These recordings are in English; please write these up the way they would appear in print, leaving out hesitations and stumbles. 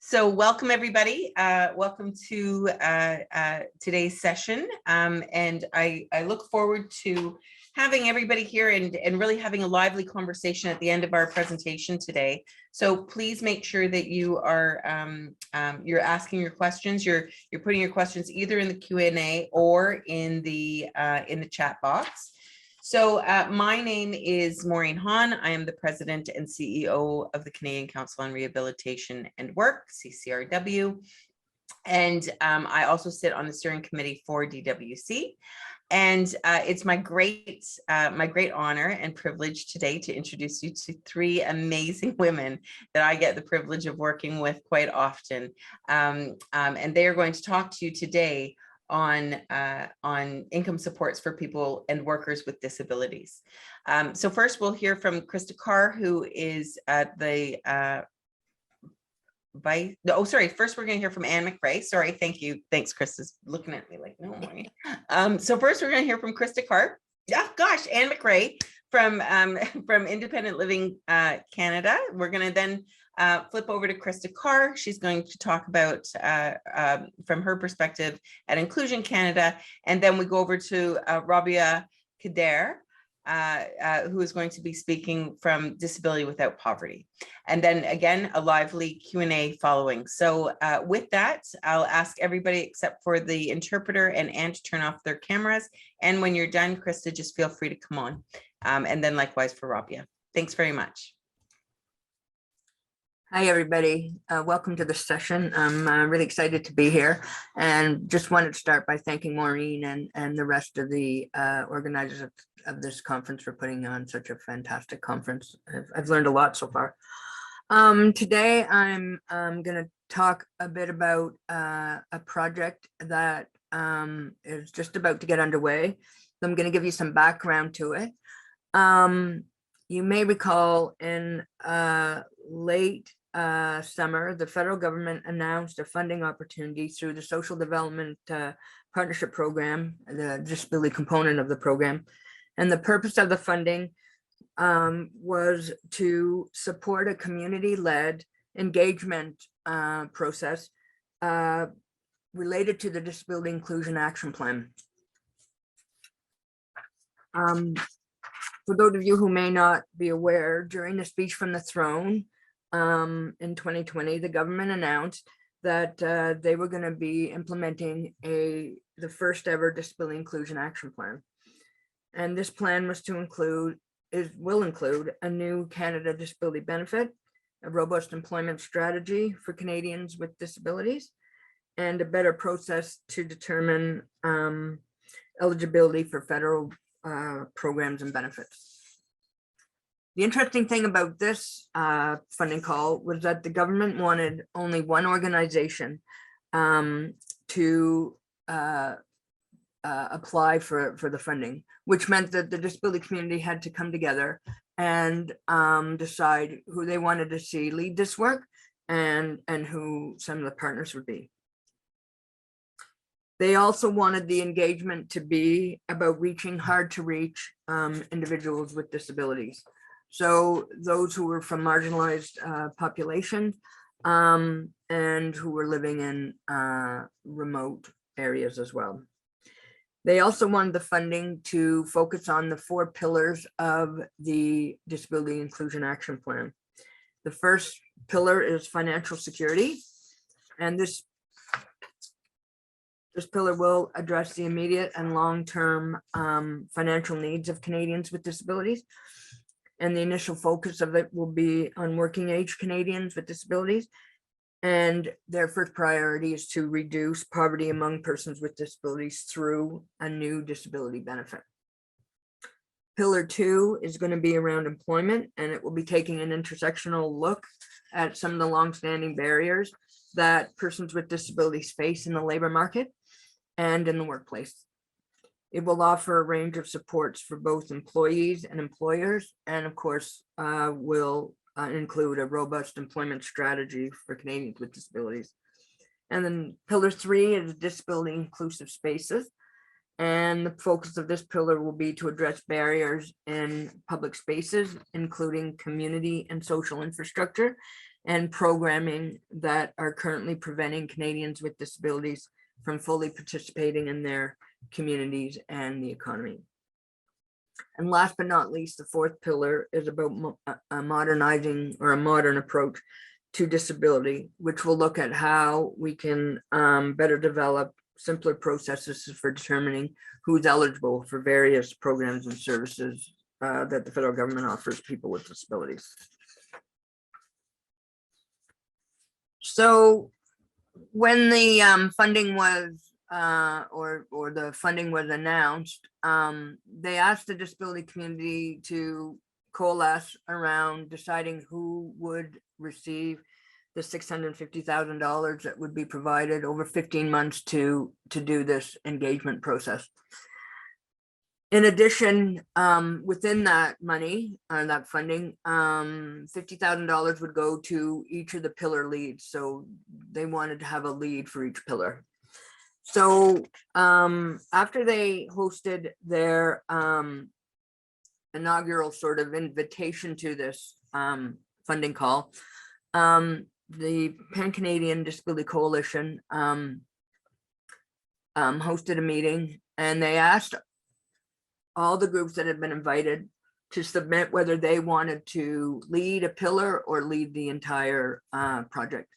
So welcome everybody. Welcome to today's session. And I look forward to having everybody here and really having a lively conversation at the end of our presentation today. So please make sure that you are you're asking your questions. You're putting your questions either in the Q&A or in the chat box. So my name is Maureen Haan. I am the President and CEO of the Canadian Council on Rehabilitation and Work, CCRW. And I also sit on the steering committee for DWC. And it's my great honor and privilege today to introduce you to three amazing women that I get the privilege of working with quite often. And they are going to talk to you today on income supports for people and workers with disabilities. So first we'll hear from Krista Carr, who is the first we're going to hear from MacRae. Sorry, thank you. Thanks, Krista's looking at me like, no, Maureen. So first we're going to hear from Krista Carr. Oh gosh, MacRae from Independent Living Canada. We're going to then flip over to Krista Carr. She's going to talk about from her perspective at Inclusion Canada, and then we go over to Rabia, Khedr, who is going to be speaking from Disability Without Poverty, and then again a lively Q&A following. So with that, I'll ask everybody except for the interpreter and Anne to turn off their cameras, and when you're done, Krista, just feel free to come on, and then likewise for Rabia. Thanks very much. Hi, everybody. Welcome to this session. I'm really excited to be here and just wanted to start by thanking Maureen and the rest of the organizers of this conference for putting on such a fantastic conference. I've learned a lot so far. Today, I'm going to talk a bit about a project that is just about to get underway. I'm going to give you some background to it. You may recall in late summer, the federal government announced a funding opportunity through the Social Development Partnership Program, the disability component of the program. And the purpose of the funding was to support a community-led engagement process related to the Disability Inclusion Action Plan. For those of you who may not be aware, during the speech from the throne, in 2020, the government announced that they were going to be implementing the first ever Disability Inclusion Action Plan. And this plan was to will include a new Canada Disability Benefit, a robust employment strategy for Canadians with disabilities, and a better process to determine eligibility for federal programs and benefits. The interesting thing about this funding call was that the government wanted only one organization to apply for the funding, which meant that the disability community had to come together and decide who they wanted to see lead this work and who some of the partners would be. They also wanted the engagement to be about reaching hard to reach individuals with disabilities. So those who were from marginalized populations and who were living in remote areas as well. They also wanted the funding to focus on the 4 pillars of the Disability Inclusion Action Plan. The first pillar is financial security, and this pillar will address the immediate and long-term financial needs of Canadians with disabilities. And the initial focus of it will be on working age Canadians with disabilities. And their first priority is to reduce poverty among persons with disabilities through a new disability benefit. Pillar 2 is going to be around employment, and it will be taking an intersectional look at some of the longstanding barriers that persons with disabilities face in the labor market and in the workplace. It will offer a range of supports for both employees and employers, and of course, will include a robust employment strategy for Canadians with disabilities. And then pillar 3 is disability inclusive spaces. And the focus of this pillar will be to address barriers in public spaces, including community and social infrastructure, and programming that are currently preventing Canadians with disabilities from fully participating in their communities and the economy. And last but not least, the fourth pillar is about modernizing, or a modern approach to disability, which will look at how we can better develop simpler processes for determining who's eligible for various programs and services that the federal government offers people with disabilities. So when the funding was or the funding was announced, they asked the disability community to coalesce around deciding who would receive the $650,000 that would be provided over 15 months to do this engagement process. In addition, within that money, that funding, $50,000 would go to each of the pillar leads. So they wanted to have a lead for each pillar. So after they hosted their inaugural sort of invitation to this funding call, the Pan-Canadian Disability Coalition hosted a meeting, and they asked all the groups that had been invited to submit whether they wanted to lead a pillar or lead the entire project.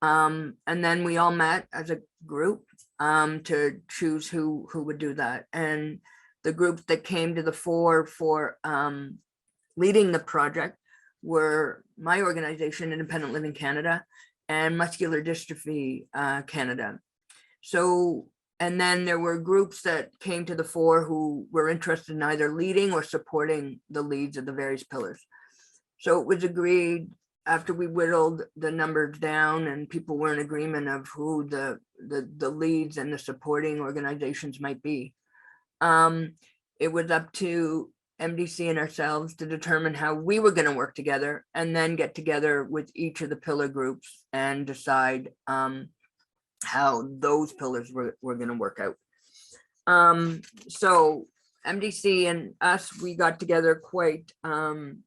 And then we all met as a group to choose who would do that. And the groups that came to the fore for leading the project were my organization, Independent Living Canada, and Muscular Dystrophy Canada. So, and then there were groups that came to the fore who were interested in either leading or supporting the leads of the various pillars. So it was agreed, after we whittled the numbers down and people were in agreement of who the leads and the supporting organizations might be, it was up to MDC and ourselves to determine how we were going to work together, and then get together with each of the pillar groups and decide how those pillars were going to work out. So MDC and us, we got together quite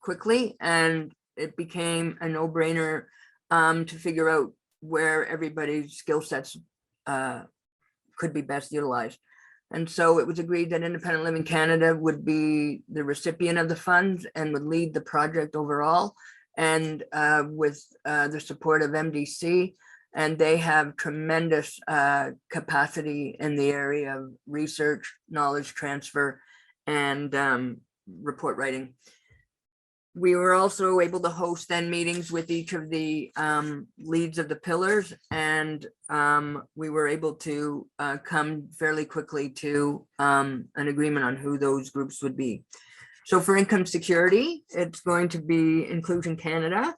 quickly, and it became a no-brainer to figure out where everybody's skill sets could be best utilized. And so it was agreed that Independent Living Canada would be the recipient of the funds and would lead the project overall, and with the support of MDC. And they have tremendous capacity in the area of research, knowledge transfer, and report writing. We were also able to host then meetings with each of the leads of the pillars, and we were able to come fairly quickly to an agreement on who those groups would be. So for income security, it's going to be Inclusion Canada,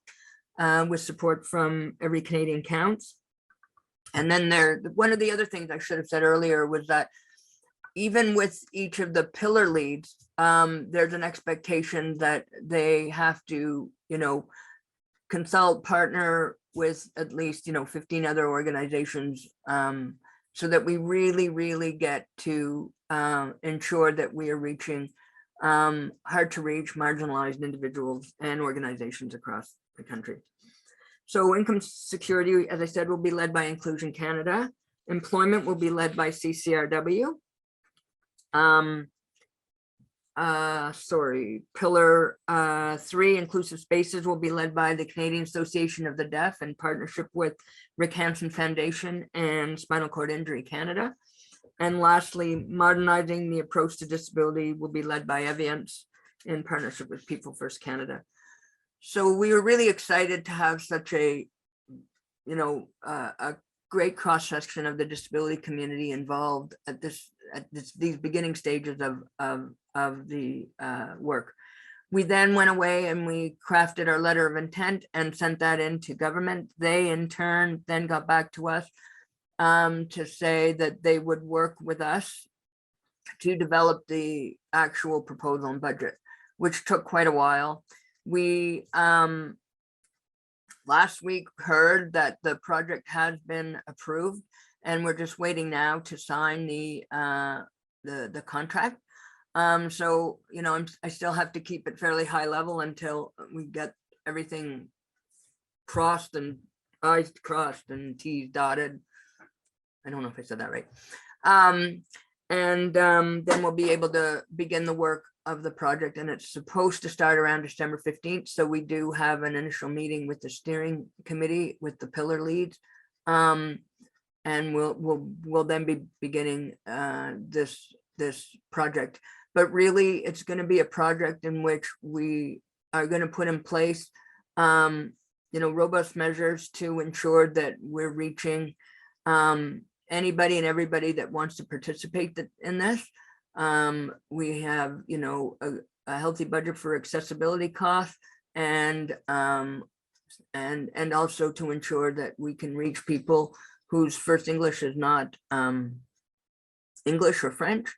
with support from Every Canadian Counts. And then one of the other things I should have said earlier was that even with each of the pillar leads, there's an expectation that they have to, consult, partner with at least, 15 other organizations, so that we really get to ensure that we are reaching hard to reach, marginalized individuals and organizations across the country. So income security, as I said, will be led by Inclusion Canada. Employment will be led by CCRW. Pillar 3, inclusive spaces, will be led by the Canadian Association of the Deaf in partnership with Rick Hansen Foundation and Spinal Cord Injury Canada. And lastly, modernizing the approach to disability will be led by Eviance in partnership with People First Canada. So we were really excited to have such a great cross-section of the disability community involved at these beginning stages of the work. We then went away and we crafted our letter of intent and sent that into government. They in turn then got back to us to say that they would work with us to develop the actual proposal and budget, which took quite a while. We last week heard that the project has been approved, and we're just waiting now to sign the contract. So I still have to keep it fairly high level until we get everything crossed and I's crossed and T's dotted. I don't know if I said that right. Then we'll be able to begin the work of the project, and it's supposed to start around December 15th. So we do have an initial meeting with the steering committee with the pillar leads. And we'll then be beginning this project. But really, it's going to be a project in which we are going to put in place robust measures to ensure that we're reaching anybody and everybody that wants to participate in this. We have, a healthy budget for accessibility costs, and also to ensure that we can reach people whose first English is not English or French,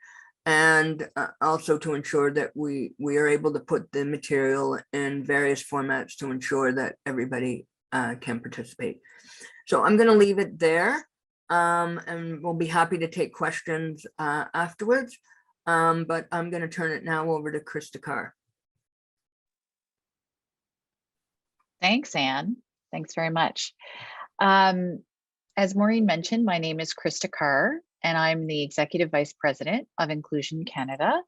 and also to ensure that we are able to put the material in various formats to ensure that everybody can participate. So I'm going to leave it there, and we'll be happy to take questions afterwards. But I'm going to turn it now over to Krista Carr. Thanks, Anne. Thanks very much. As Maureen mentioned, my name is Krista Carr, and I'm the Executive Vice President of Inclusion Canada,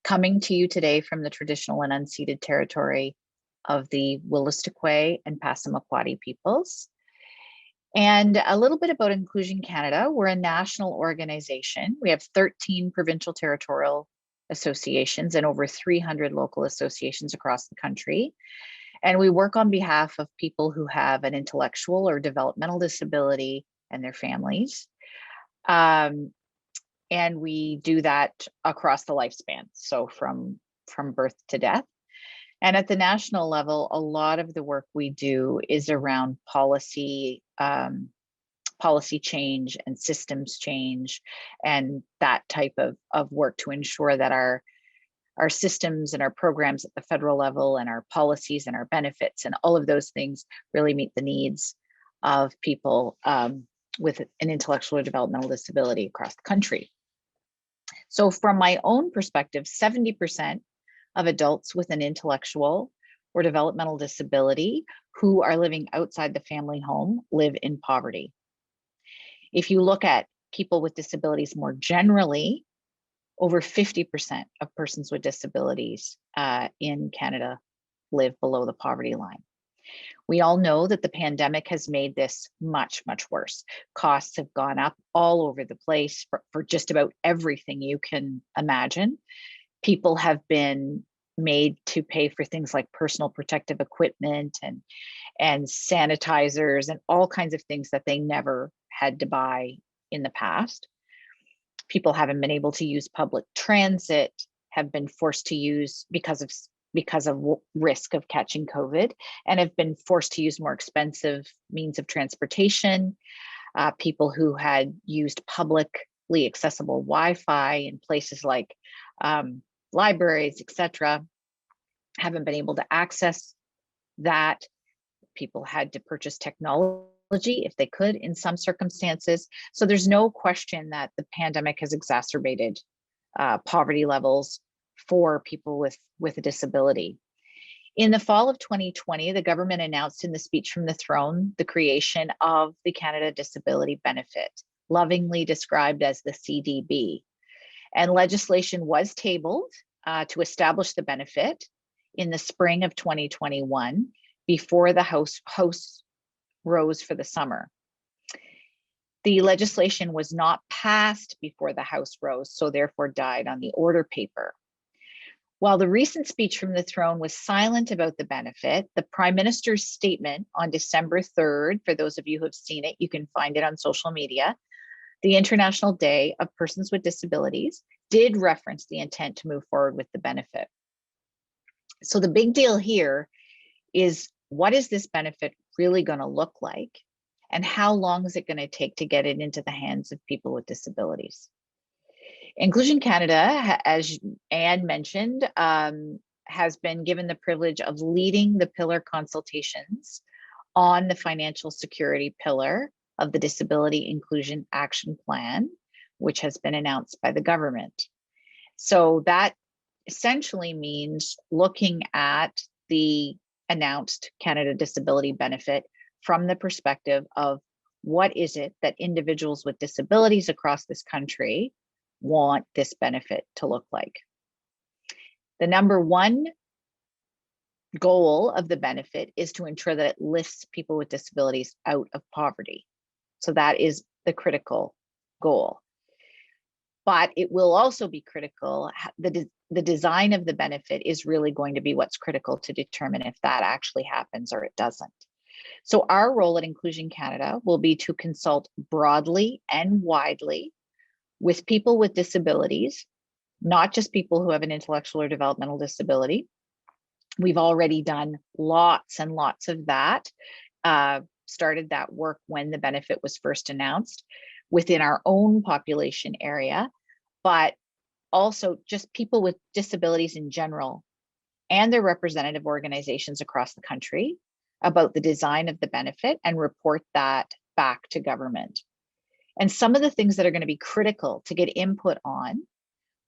coming to you today from the traditional and unceded territory of the Wolastoqey and Passamaquoddy peoples. And a little bit about Inclusion Canada. We're a national organization. We have 13 provincial territorial associations and over 300 local associations across the country. And we work on behalf of people who have an intellectual or developmental disability and their families. And we do that across the lifespan, so from birth to death. And at the national level, a lot of the work we do is around policy change and systems change, and that type of work to ensure that our systems and our programs at the federal level and our policies and our benefits and all of those things really meet the needs of people with an intellectual or developmental disability across the country. So from my own perspective, 70% of adults with an intellectual or developmental disability who are living outside the family home live in poverty. If you look at people with disabilities more generally, over 50% of persons with disabilities in Canada live below the poverty line. We all know that the pandemic has made this much, much worse. Costs have gone up all over the place for just about everything you can imagine. People have been made to pay for things like personal protective equipment and sanitizers and all kinds of things that they never had to buy in the past. People haven't been able to use public transit, have been forced to use because of risk of catching COVID, and have been forced to use more expensive means of transportation. People who had used publicly accessible Wi-Fi in places like libraries, etc., haven't been able to access that. People had to purchase technology if they could in some circumstances. So there's no question that the pandemic has exacerbated poverty levels for people with a disability. In the fall of 2020, the government announced in the speech from the throne the creation of the Canada Disability Benefit, lovingly described as the CDB. And legislation was tabled to establish the benefit in the spring of 2021 before the House rose for the summer. The legislation was not passed before the House rose, so therefore died on the order paper. While the recent speech from the throne was silent about the benefit, the Prime Minister's statement on December 3rd, for those of you who have seen it, you can find it on social media, the International Day of Persons with Disabilities, did reference the intent to move forward with the benefit. So the big deal here is, what is this benefit really going to look like? And how long is it going to take to get it into the hands of people with disabilities? Inclusion Canada, as Anne mentioned, has been given the privilege of leading the pillar consultations on the financial security pillar of the Disability Inclusion Action Plan, which has been announced by the government. So that essentially means looking at the announced Canada Disability Benefit from the perspective of what is it that individuals with disabilities across this country want this benefit to look like. The number one goal of the benefit is to ensure that it lifts people with disabilities out of poverty. So that is the critical goal. But it will also be critical, the design of the benefit is really going to be what's critical to determine if that actually happens or it doesn't. So our role at Inclusion Canada will be to consult broadly and widely with people with disabilities, not just people who have an intellectual or developmental disability. We've already done lots and lots of that, started that work when the benefit was first announced within our own population area, but also just people with disabilities in general and their representative organizations across the country about the design of the benefit and report that back to government. And some of the things that are going to be critical to get input on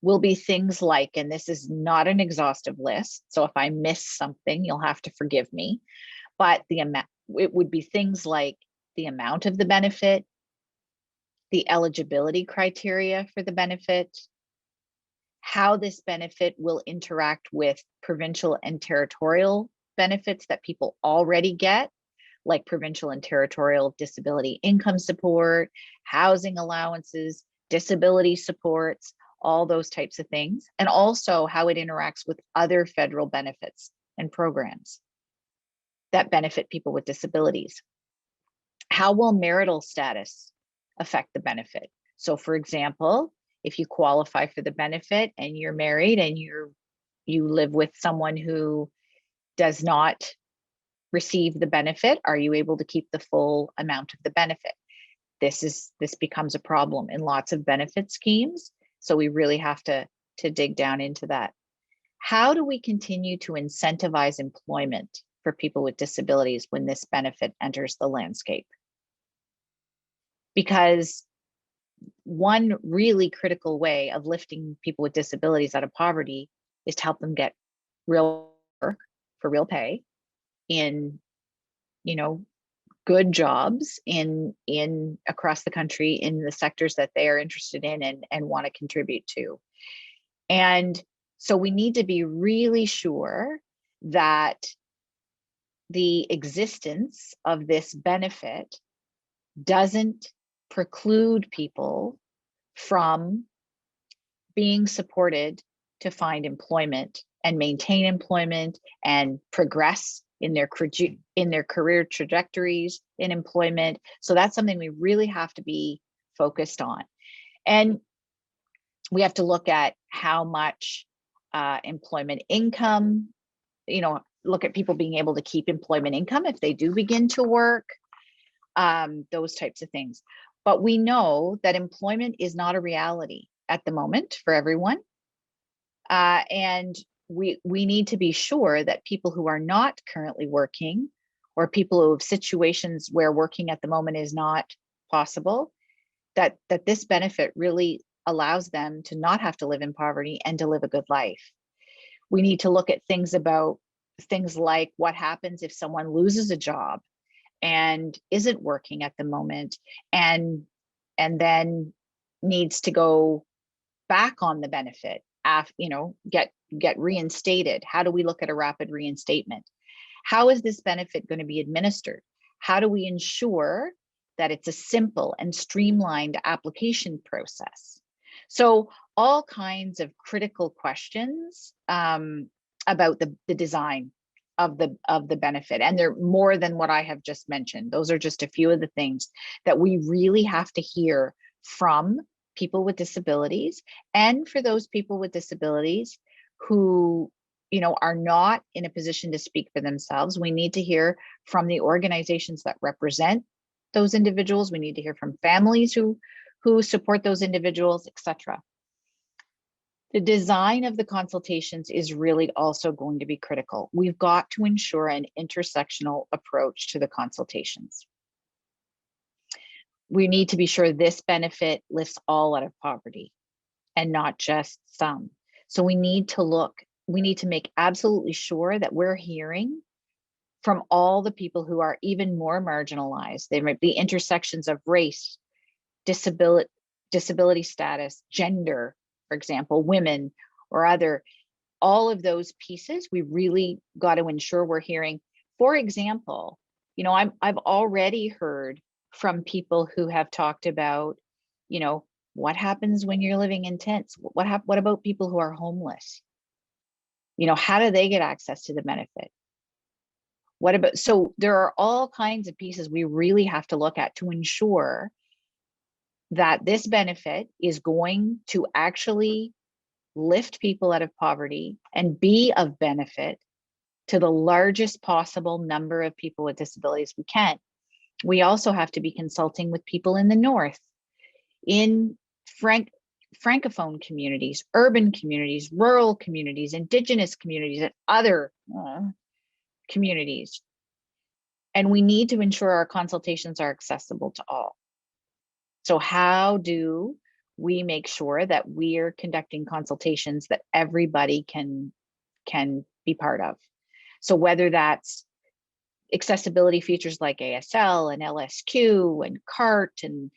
will be things like, and this is not an exhaustive list, so if I miss something, you'll have to forgive me, but it would be things like the amount of the benefit, the eligibility criteria for the benefit, how this benefit will interact with provincial and territorial benefits that people already get, like provincial and territorial disability income support, housing allowances, disability supports, all those types of things, and also how it interacts with other federal benefits and programs that benefit people with disabilities. How will marital status affect the benefit? So for example, if you qualify for the benefit and you're married and you live with someone who does not receive the benefit, are you able to keep the full amount of the benefit? This becomes a problem in lots of benefit schemes. So we really have to dig down into that. How do we continue to incentivize employment for people with disabilities when this benefit enters the landscape? Because one really critical way of lifting people with disabilities out of poverty is to help them get real work for real pay in, good jobs in across the country in the sectors that they are interested in and want to contribute to. And so we need to be really sure that the existence of this benefit doesn't preclude people from being supported to find employment and maintain employment and progress in their career trajectories in employment. So that's something we really have to be focused on. And we have to look at how much employment income, look at people being able to keep employment income if they do begin to work, those types of things. But we know that employment is not a reality at the moment for everyone. And we need to be sure that people who are not currently working or people who have situations where working at the moment is not possible, that this benefit really allows them to not have to live in poverty and to live a good life. We need to look at things like what happens if someone loses a job and isn't working at the moment and then needs to go back on the benefit, get reinstated. How do we look at a rapid reinstatement? How is this benefit going to be administered? How do we ensure that it's a simple and streamlined application process? So all kinds of critical questions about the design of the benefit, and they're more than what I have just mentioned. Those are just a few of the things that we really have to hear from people with disabilities, and for those people with disabilities who are not in a position to speak for themselves. We need to hear from the organizations that represent those individuals. We need to hear from families who support those individuals, etc. The design of the consultations is really also going to be critical. We've got to ensure an intersectional approach to the consultations. We need to be sure this benefit lifts all out of poverty and not just some. So we need to make absolutely sure that we're hearing from all the people who are even more marginalized. They might be intersections of race, disability status, gender, for example, women or other, all of those pieces, we really got to ensure we're hearing. For example, you know, I've already heard from people who have talked about, you know, what happens when you're living in tents? What about people who are homeless? You know, how do they get access to the benefit? What about, so there are all kinds of pieces we really have to look at to ensure that this benefit is going to actually lift people out of poverty and be of benefit to the largest possible number of people with disabilities we can. We also have to be consulting with people in the North, in Francophone communities, urban communities, rural communities, Indigenous communities, and other communities. And we need to ensure our consultations are accessible to all. So how do we make sure that we're conducting consultations that everybody can be part of? So whether that's accessibility features like ASL and LSQ and CART and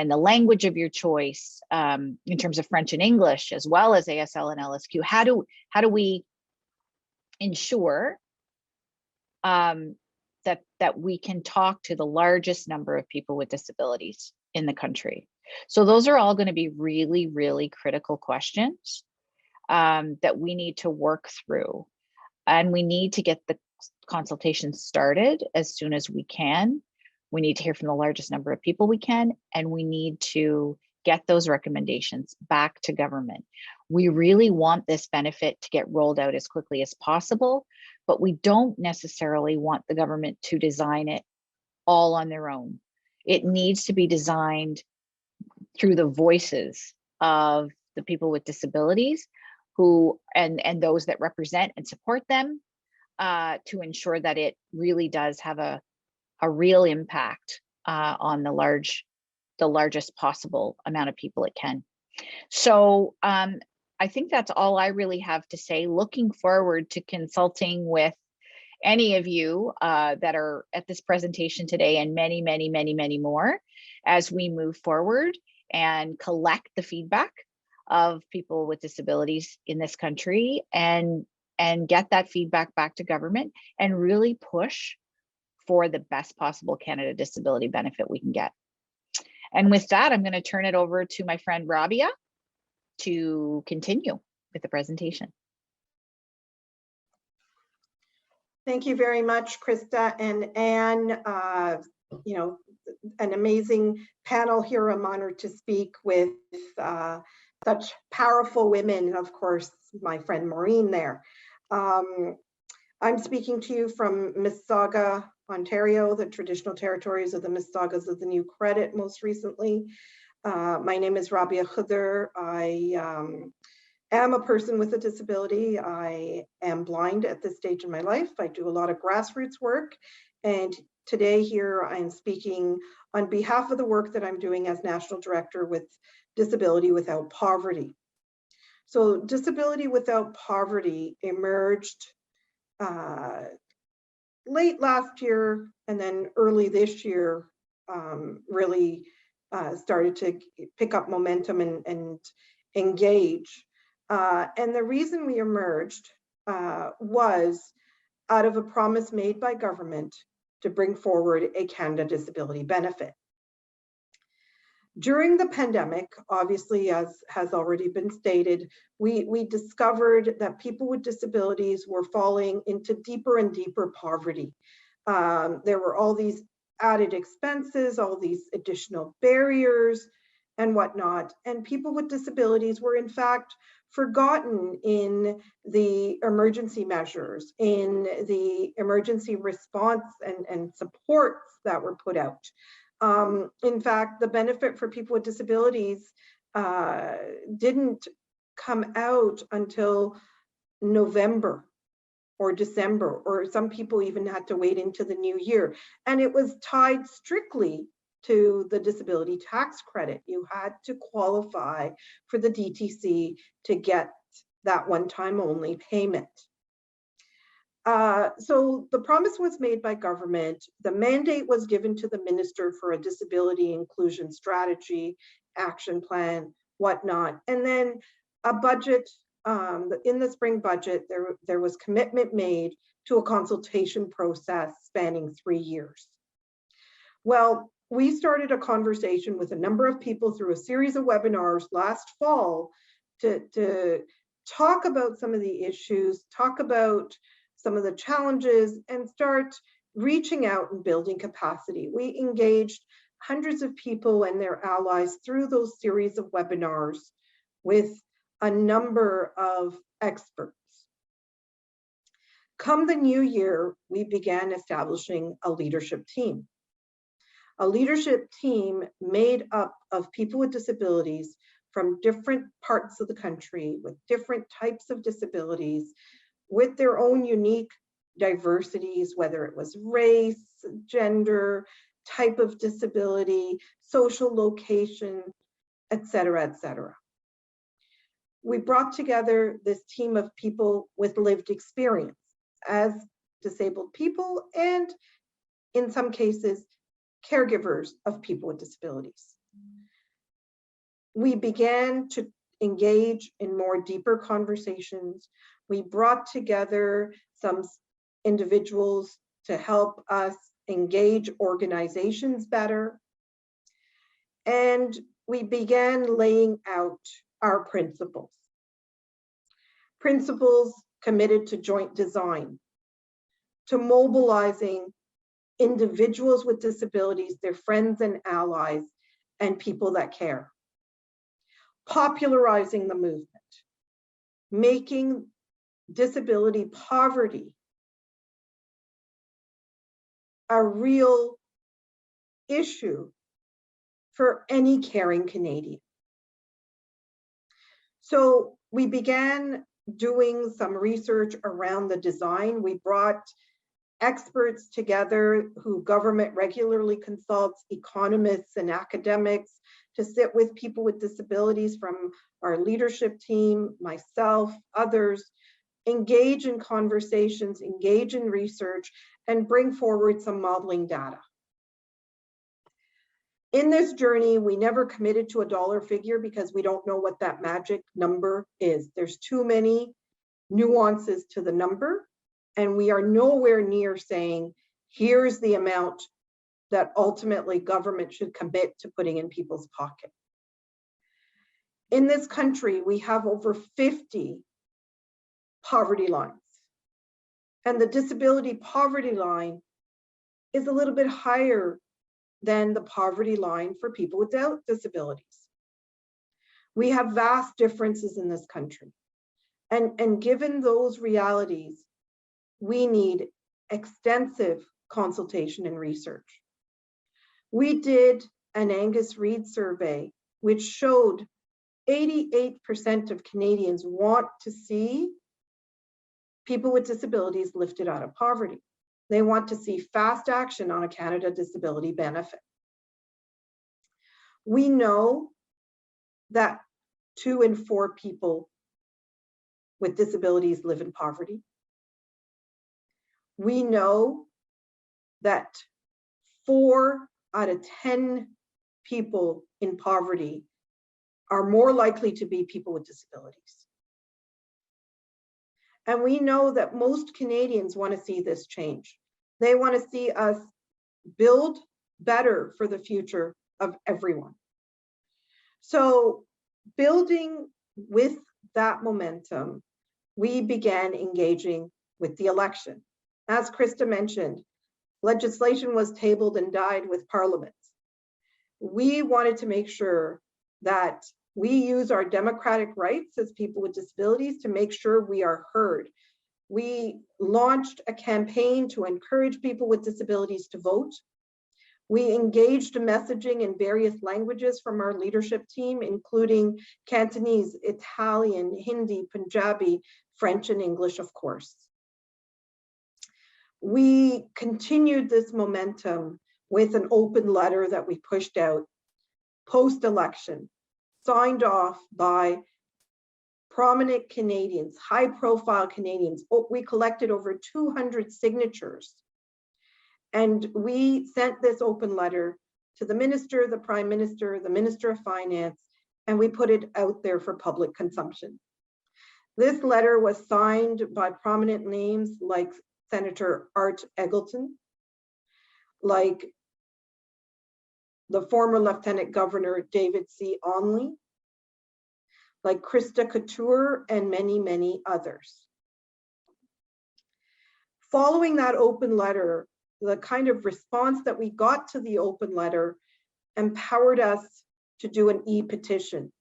the language of your choice in terms of French and English, as well as ASL and LSQ, how do we ensure that we can talk to the largest number of people with disabilities in the country? So those are all going to be really, really critical questions that we need to work through. And we need to get the consultation started as soon as we can. We need to hear from the largest number of people we can, and we need to get those recommendations back to government. We really want this benefit to get rolled out as quickly as possible, but we don't necessarily want the government to design it all on their own. It needs to be designed through the voices of the people with disabilities who and those that represent and support them to ensure that it really does have a real impact on the largest possible amount of people it can. So I think that's all I really have to say. Looking forward to consulting with any of you that are at this presentation today, and many, many, many, many more as we move forward and collect the feedback of people with disabilities in this country and get that feedback back to government and really push for the best possible Canada disability benefit we can get. And with that, I'm going to turn it over to my friend Rabia to continue with the presentation. Thank you very much, Krista and Anne. You know, an amazing panel here. I'm honored to speak with such powerful women, and of course, my friend Maureen there. I'm speaking to you from Mississauga, Ontario, the traditional territories of the Mississaugas of the New Credit most recently. My name is Rabia Khedr. I am a person with a disability. I am blind at this stage in my life. I do a lot of grassroots work, and today here I'm speaking on behalf of the work that I'm doing as National Director with Disability Without Poverty. So Disability Without Poverty emerged late last year, and then early this year really started to pick up momentum and engage. And the reason we emerged was out of a promise made by government to bring forward a Canada Disability Benefit. During the pandemic, obviously, as has already been stated, we discovered that people with disabilities were falling into deeper and deeper poverty. There were all these added expenses, all these additional barriers and whatnot, and people with disabilities were in fact forgotten in the emergency measures, in the emergency response and supports that were put out. In fact, the benefit for people with disabilities didn't come out until November or December, or some people even had to wait into the new year. And it was tied strictly to the disability tax credit. You had to qualify for the DTC to get that one-time only payment. So the promise was made by government. The mandate was given to the minister for a disability inclusion strategy, action plan, whatnot. And then a budget, in the spring budget, there was commitment made to a consultation process spanning 3 years. Well, we started a conversation with a number of people through a series of webinars last fall to talk about some of the issues, talk about some of the challenges, and start reaching out and building capacity. We engaged hundreds of people and their allies through those series of webinars with a number of experts. Come the new year, we began establishing a leadership team. A leadership team made up of people with disabilities from different parts of the country with different types of disabilities, with their own unique diversities, whether it was race, gender, type of disability, social location, et cetera, et cetera. We brought together this team of people with lived experience as disabled people and, in some cases, caregivers of people with disabilities. We began to engage in more deeper conversations. We brought together some individuals to help us engage organizations better. And we began laying out our principles. Principles committed to joint design, to mobilizing individuals with disabilities, their friends and allies, and people that care. Popularizing the movement, making disability poverty a real issue for any caring Canadian. So we began doing some research around the design. We brought experts together who government regularly consults, economists and academics, to sit with people with disabilities from our leadership team, myself, others, engage in conversations, engage in research, and bring forward some modeling data. In this journey, we never committed to a dollar figure because we don't know what that magic number is. There's too many nuances to the number, and we are nowhere near saying, here's the amount that ultimately government should commit to putting in people's pocket. In this country, we have over 50 poverty lines, and the disability poverty line is a little bit higher than the poverty line for people without disabilities. We have vast differences in this country. And given those realities, we need extensive consultation and research. We did an Angus Reid survey, which showed 88% of Canadians want to see people with disabilities lifted out of poverty. They want to see fast action on a Canada Disability benefit. We know that 2 in 4 people with disabilities live in poverty. We know that 4 out of 10 people in poverty are more likely to be people with disabilities. And we know that most Canadians want to see this change. They want to see us build better for the future of everyone. So building with that momentum, we began engaging with the election. As Krista mentioned, legislation was tabled and died with Parliament. We wanted to make sure that we use our democratic rights as people with disabilities to make sure we are heard. We launched a campaign to encourage people with disabilities to vote. We engaged messaging in various languages from our leadership team, including Cantonese, Italian, Hindi, Punjabi, French, and English, of course. We continued this momentum with an open letter that we pushed out post-election, signed off by prominent Canadians, high profile Canadians. We collected over 200 signatures. And we sent this open letter to the Minister, the Prime Minister, the Minister of Finance, and we put it out there for public consumption. This letter was signed by prominent names like Senator Art Eggleton, like the former Lieutenant Governor David C. Onley, like Krista Couture, and many, many others. Following that open letter, the kind of response that we got to the open letter empowered us to do an e-petition,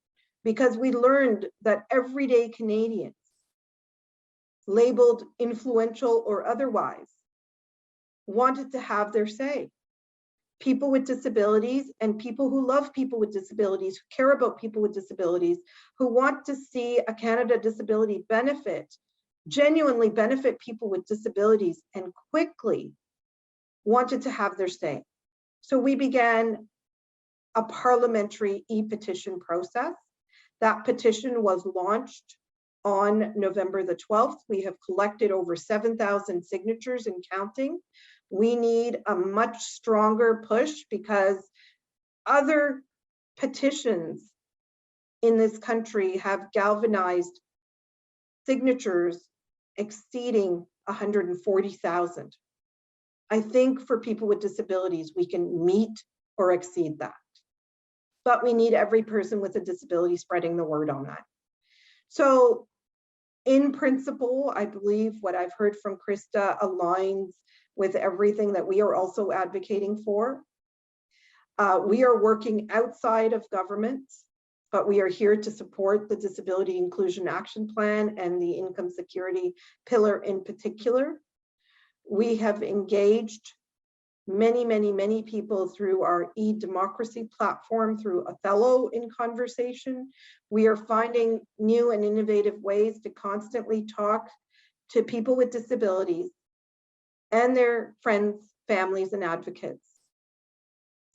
because we learned that everyday Canadians, labeled influential or otherwise, wanted to have their say. People with disabilities and people who love people with disabilities, who care about people with disabilities, who want to see a Canada Disability benefit, genuinely benefit people with disabilities and quickly wanted to have their say. So we began a parliamentary e-petition process. That petition was launched on November the 12th. We have collected over 7,000 signatures and counting. We need a much stronger push because other petitions in this country have galvanized signatures exceeding 140,000. I think for people with disabilities, we can meet or exceed that. But we need every person with a disability spreading the word on that. So in principle, I believe what I've heard from Krista aligns with everything that we are also advocating for. We are working outside of government, but we are here to support the Disability Inclusion Action Plan and the Income Security Pillar in particular. We have engaged many, many, many people through our e-democracy platform, through Othello in conversation. We are finding new and innovative ways to constantly talk to people with disabilities and their friends, families, and advocates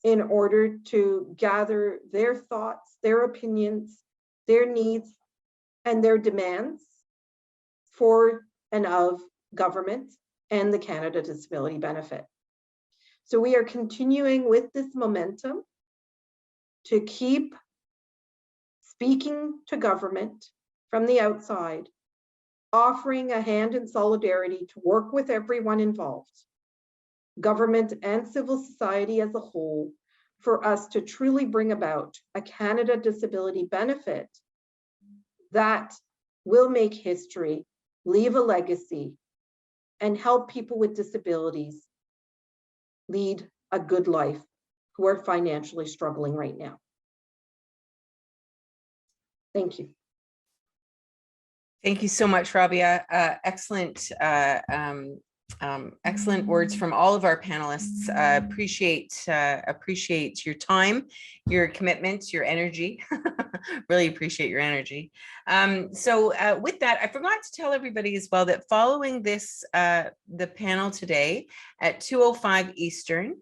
in order to gather their thoughts, their opinions, their needs, and their demands for and of government and the Canada Disability Benefit. So we are continuing with this momentum to keep speaking to government from the outside, offering a hand in solidarity to work with everyone involved, government and civil society as a whole, for us to truly bring about a Canada Disability Benefit that will make history, leave a legacy, and help people with disabilities lead a good life who are financially struggling right now. Thank you. Thank you so much, Rabia. Excellent, excellent words from all of our panelists. Appreciate your time, your commitment, your energy. Really appreciate your energy. So with that, I forgot to tell everybody as well that following this, the panel today at 2:05 Eastern,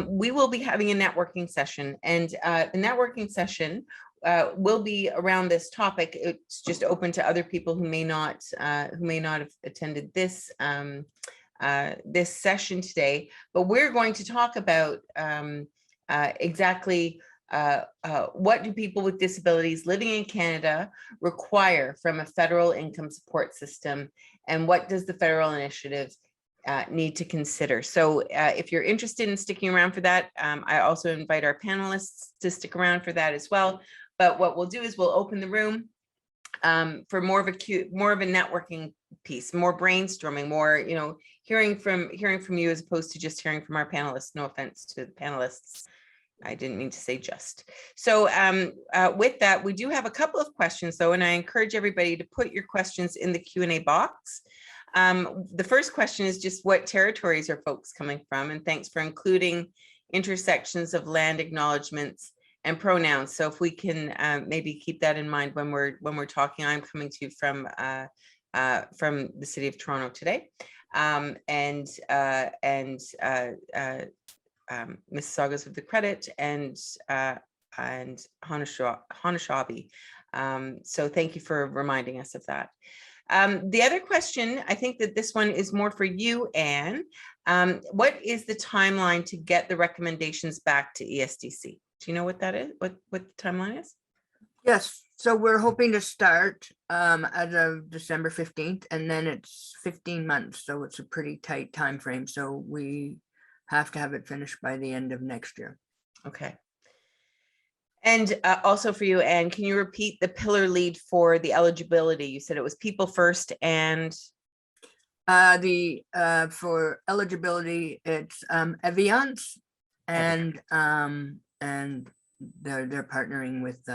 we will be having a networking session, and the networking session will be around this topic. It's just open to other people who may not have attended this this session today. But we're going to talk about exactly what do people with disabilities living in Canada require from a federal income support system, and what does the federal initiative need to consider. So if you're interested in sticking around for that, I also invite our panelists to stick around for that as well. But what we'll do is we'll open the room for more of a networking piece, more brainstorming, more, you know, hearing from you as opposed to just hearing from our panelists. No offense to the panelists. I didn't mean to say just. So with that, we do have a couple of questions though, and I encourage everybody to put your questions in the Q&A box. The first question is just what territories are folks coming from? And thanks for including intersections of land acknowledgements and pronouns. So if we can maybe keep that in mind when we're talking. I'm coming to you from the city of Toronto today, and Mississaugas of the Credit, and Haudenosaunee. So thank you for reminding us of that. The other question, I think that this one is more for you, Anne. What is the timeline to get the recommendations back to ESDC? Do you know what that is? What the timeline is? Yes, so we're hoping to start as of December 15th, and then it's 15 months. So it's a pretty tight time frame. So we have to have it finished by the end of next year. Okay. And also for you, Anne, can you repeat the pillar lead for the eligibility? You said it was people first and for eligibility, it's Eviance, and they're partnering with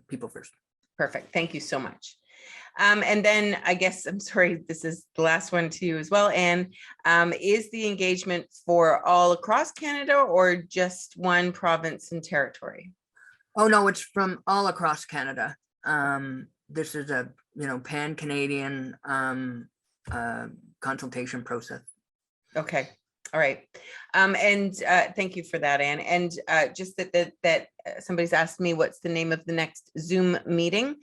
people first. Perfect. Thank you so much. And then I guess, I'm sorry, this is the last one to you as well. And is the engagement for all across Canada or just one province and territory? Oh, no, it's from all across Canada. This is a, pan-Canadian consultation process. Okay. All right. And thank you for that, Anne. And just that somebody's asked me what's the name of the next Zoom meeting.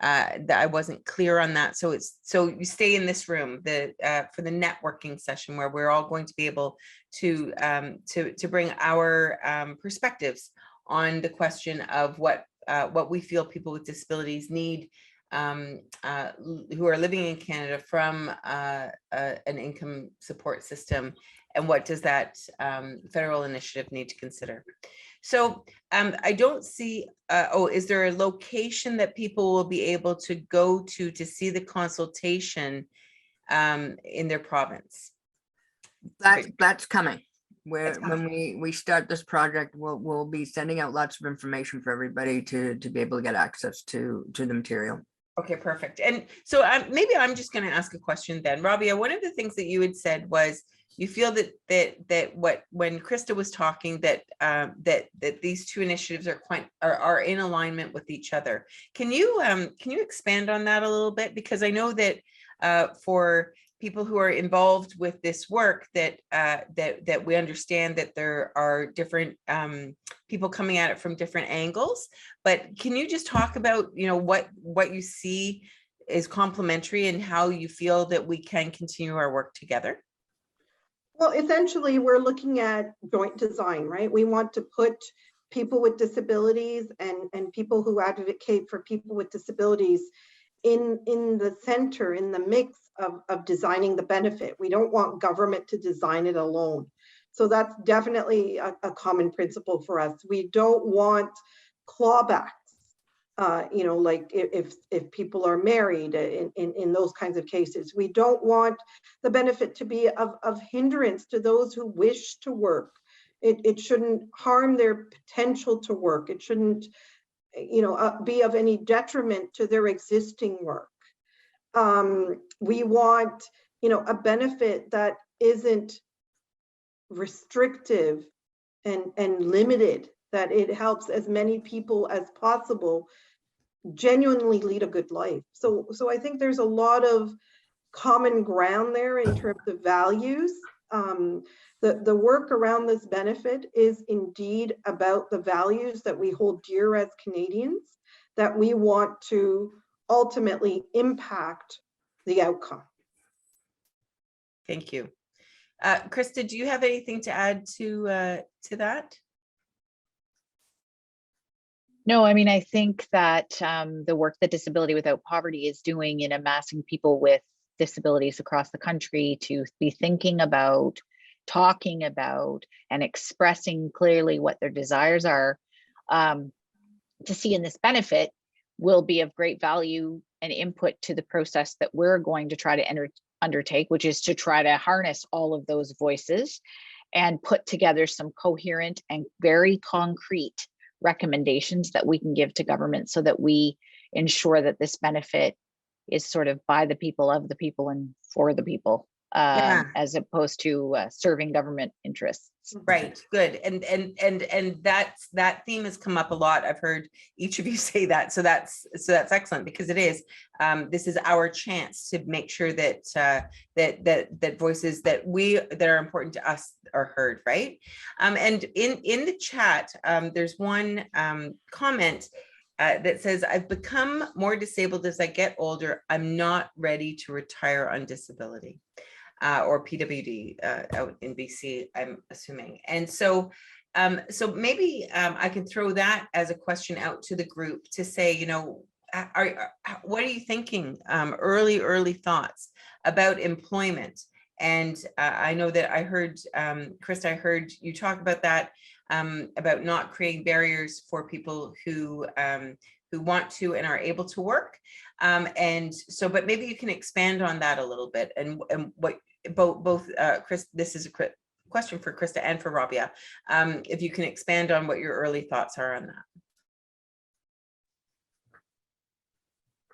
That I wasn't clear on that. So you stay in this room for the networking session where we're all going to be able to bring our perspectives on the question of what we feel people with disabilities need who are living in Canada from an income support system, and what does that federal initiative need to consider. So I don't see, is there a location that people will be able to go to see the consultation in their province? That's coming. When we start this project, we'll be sending out lots of information for everybody to be able to get access to the material. Okay, perfect. And so maybe I'm just going to ask a question then. Rabia, one of the things that you had said was you feel that when Krista was talking that these two initiatives are in alignment with each other. Can you expand on that a little bit? Because I know that for people who are involved with this work that we understand that there are different people coming at it from different angles, but can you just talk about what you see is complementary and how you feel that we can continue our work together? Well, essentially, we're looking at joint design, right? We want to put people with disabilities and people who advocate for people with disabilities in the center, in the mix of designing the benefit. We don't want government to design it alone. So that's definitely a common principle for us. We don't want clawbacks, like if people are married in those kinds of cases. We don't want the benefit to be of hindrance to those who wish to work. It shouldn't harm their potential to work. It shouldn't be of any detriment to their existing work. We want, a benefit that isn't restrictive and limited, that it helps as many people as possible genuinely lead a good life. So I think there's a lot of common ground there in terms of values. The work around this benefit is indeed about the values that we hold dear as Canadians, that we want to ultimately impact the outcome. Thank you. Krista, do you have anything to add to that? No, I mean, I think that the work that Disability Without Poverty is doing in amassing people with disabilities across the country to be thinking about, talking about, and expressing clearly what their desires are to see in this benefit will be of great value and input to the process that we're going to try to undertake, which is to try to harness all of those voices and put together some coherent and very concrete recommendations that we can give to government so that we ensure that this benefit is sort of by the people, of the people, and for the people. Yeah. as opposed to serving government interests. Right, good. And that theme has come up a lot. I've heard each of you say that. So that's excellent, because it is, this is our chance to make sure that that voices that are important to us are heard, right? And in the chat, there's one comment that says, I've become more disabled as I get older. I'm not ready to retire on disability. Or PWD out in BC, I'm assuming. And so, so maybe I can throw that as a question out to the group to say, you know, what are you thinking? Early thoughts about employment. And I know that I heard, Krista, I heard you talk about that, about not creating barriers for people who want to and are able to work. And so, but maybe you can expand on that a little bit, and what both Chris, this is a question for Krista and for Rabia. If you can expand on what your early thoughts are on that.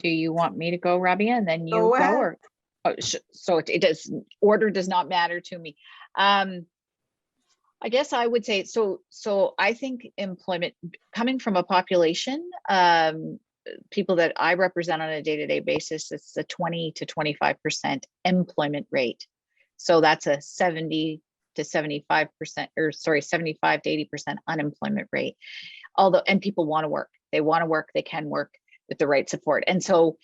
Do you want me to go, Rabia, and then you Go ahead. Or so it does, order does not matter to me. I guess I would say, so I think employment, coming from a population, people that I represent on a day-to-day basis, it's a 20 to 25% employment rate. So that's a 70 to 75%, or sorry, 75 to 80% unemployment rate. Although, and people want to work, they can work with the right support. And so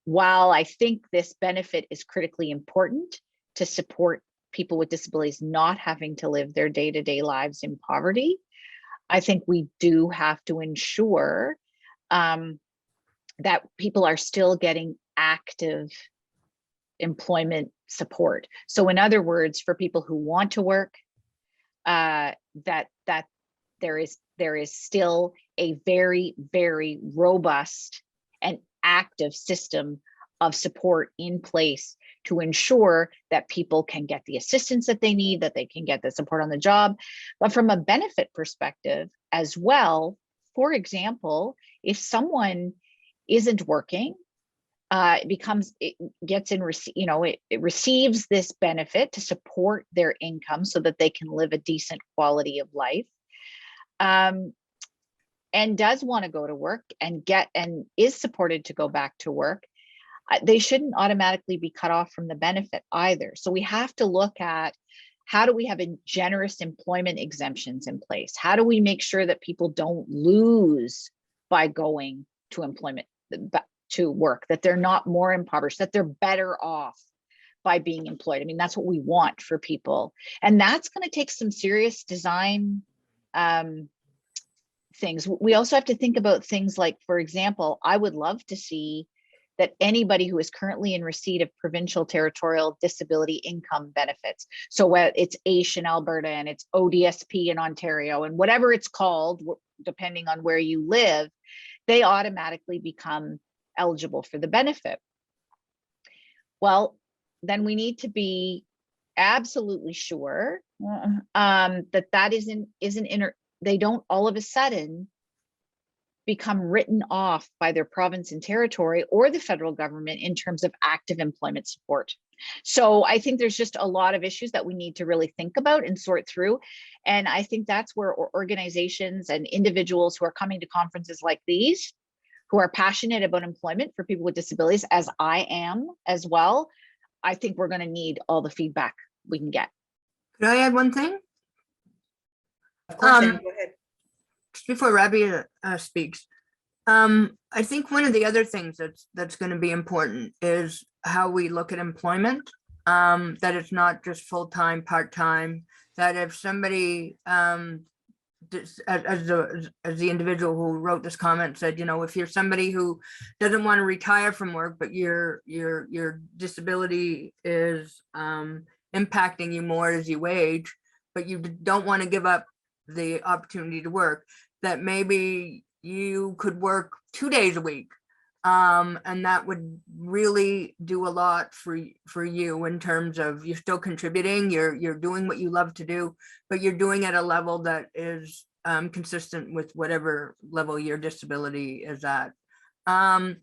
while I think this benefit is critically important to support people with disabilities not having to live their day-to-day lives in poverty, I think we do have to ensure that people are still getting active employment support. So in other words, for people who want to work, that there is still a very, very robust and active system of support in place to ensure that people can get the assistance that they need, that they can get the support on the job. But from a benefit perspective as well, for example, if someone isn't working, it receives this benefit to support their income so that they can live a decent quality of life, and does want to go to work and is supported to go back to work, they shouldn't automatically be cut off from the benefit either. So we have to look at, how do we have a generous employment exemptions in place? How do we make sure that people don't lose by going to employment, to work, that they're not more impoverished, that they're better off by being employed? I mean, that's what we want for people. And that's going to take some serious design things. We also have to think about things like, for example, I would love to see that anybody who is currently in receipt of provincial territorial disability income benefits, so it's AISH in Alberta and it's ODSP in Ontario and whatever it's called, depending on where you live, they automatically become eligible for the benefit. Well, then we need to be absolutely sure that they don't all of a sudden become written off by their province and territory or the federal government in terms of active employment support. So I think there's just a lot of issues that we need to really think about and sort through. And I think that's where organizations and individuals who are coming to conferences like these, who are passionate about employment for people with disabilities, as I am as well, I think we're going to need all the feedback we can get. Could I add one thing? Of course, Anne, go ahead. Just before Rabia speaks, I think one of the other things that's going to be important is how we look at employment, that it's not just full-time, part-time, that if somebody, as the individual who wrote this comment said, you know, if you're somebody who doesn't want to retire from work, but your disability is impacting you more as you age, but you don't want to give up the opportunity to work, that maybe you could work 2 days a week, and that would really do a lot for you in terms of you're still contributing, you're doing what you love to do, but you're doing at a level that is consistent with whatever level your disability is at. And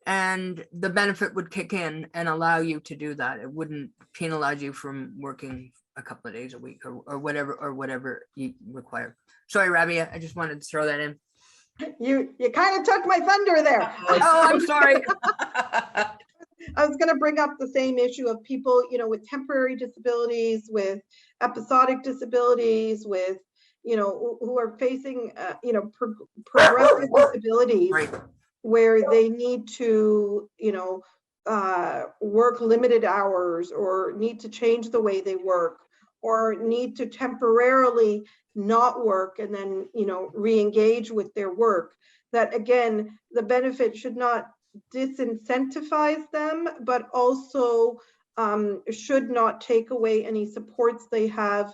and the benefit would kick in and allow you to do that. It wouldn't penalize you from working a couple of days a week or whatever you require. Sorry, Rabia, I just wanted to throw that in. You kind of took my thunder there. Oh, I'm sorry. I was going to bring up the same issue of people, with temporary disabilities, with episodic disabilities, with, who are facing, progressive disabilities, Right. where they need to, work limited hours or need to change the way they work or need to temporarily not work and then, re-engage with their work. That again, the benefit should not disincentivize them, but also should not take away any supports they have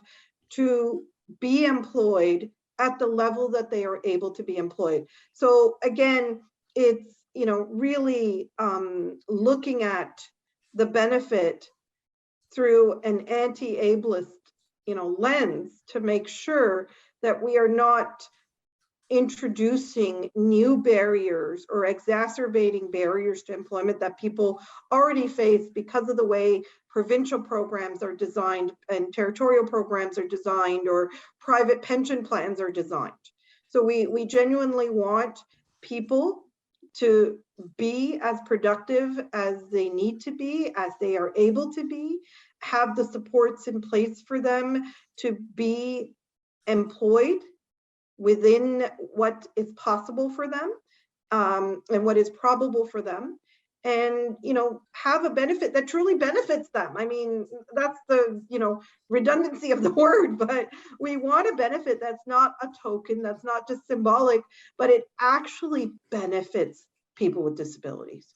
to be employed at the level that they are able to be employed. So again, it's really looking at the benefit through an anti-ableist lens to make sure that we are not introducing new barriers or exacerbating barriers to employment that people already face because of the way provincial programs are designed and territorial programs are designed or private pension plans are designed. So we genuinely want people to be as productive as they need to be, as they are able to be, have the supports in place for them to be employed within what is possible for them and what is probable for them, and have a benefit that truly benefits them. I mean, that's the redundancy of the word, but we want a benefit that's not a token, that's not just symbolic, but it actually benefits people with disabilities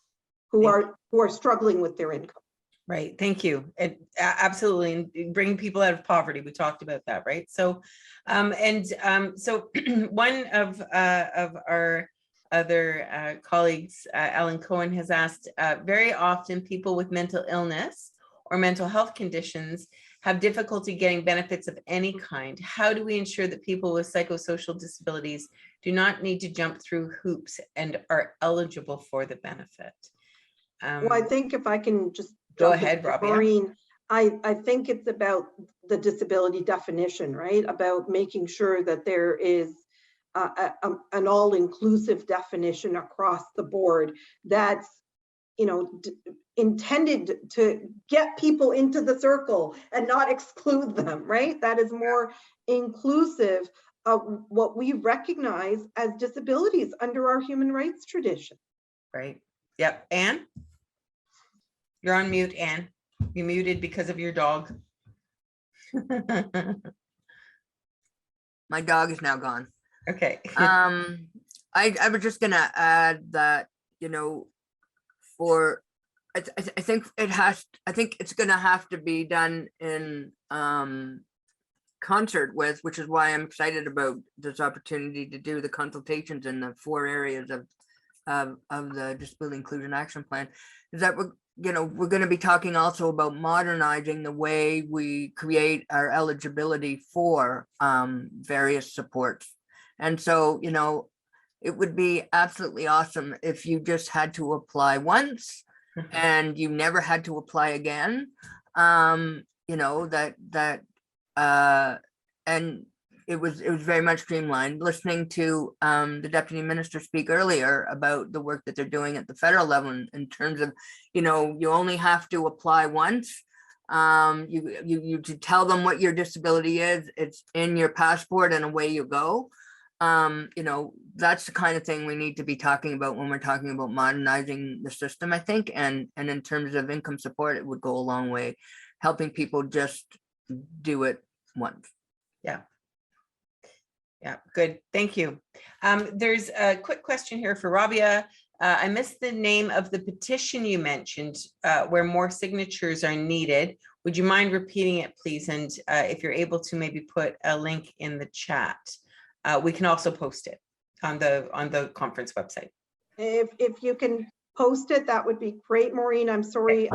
who are struggling with their income. Right. Thank you. Absolutely. And bringing people out of poverty. We talked about that, right? So, so one of our other colleagues, Alan Cohen, has asked, very often people with mental illness or mental health conditions have difficulty getting benefits of any kind. How do we ensure that people with psychosocial disabilities do not need to jump through hoops and are eligible for the benefit? Well, I think if I can just go ahead, Rabia. Maureen, I think it's about the disability definition, right? About making sure that there is an all-inclusive definition across the board that's intended to get people into the circle and not exclude them, right? That is more inclusive of what we recognize as disabilities under our human rights tradition. Right. Yep. Anne? You're on mute, Anne. You muted because of your dog. My dog is now gone. Okay. I was just gonna add that, for I think it's gonna have to be done in concert with, which is why I'm excited about this opportunity to do the consultations in the 4 areas of the Disability Inclusion Action Plan, is that we're going to be talking also about modernizing the way we create our eligibility for various supports. And so, it would be absolutely awesome if you just had to apply once and you never had to apply again. And it was very much streamlined. Listening to the deputy minister speak earlier about the work that they're doing at the federal level in terms of, you only have to apply once. You tell them what your disability is, it's in your passport and away you go. That's the kind of thing we need to be talking about when we're talking about modernizing the system, I think. And in terms of income support, it would go a long way, helping people just do it once. Yeah. Yeah, good. Thank you. There's a quick question here for Rabia. I missed the name of the petition you mentioned where more signatures are needed. Would you mind repeating it, please? And if you're able to maybe put a link in the chat. We can also post it on the conference website. If you can post it, that would be great, Maureen. I'm sorry,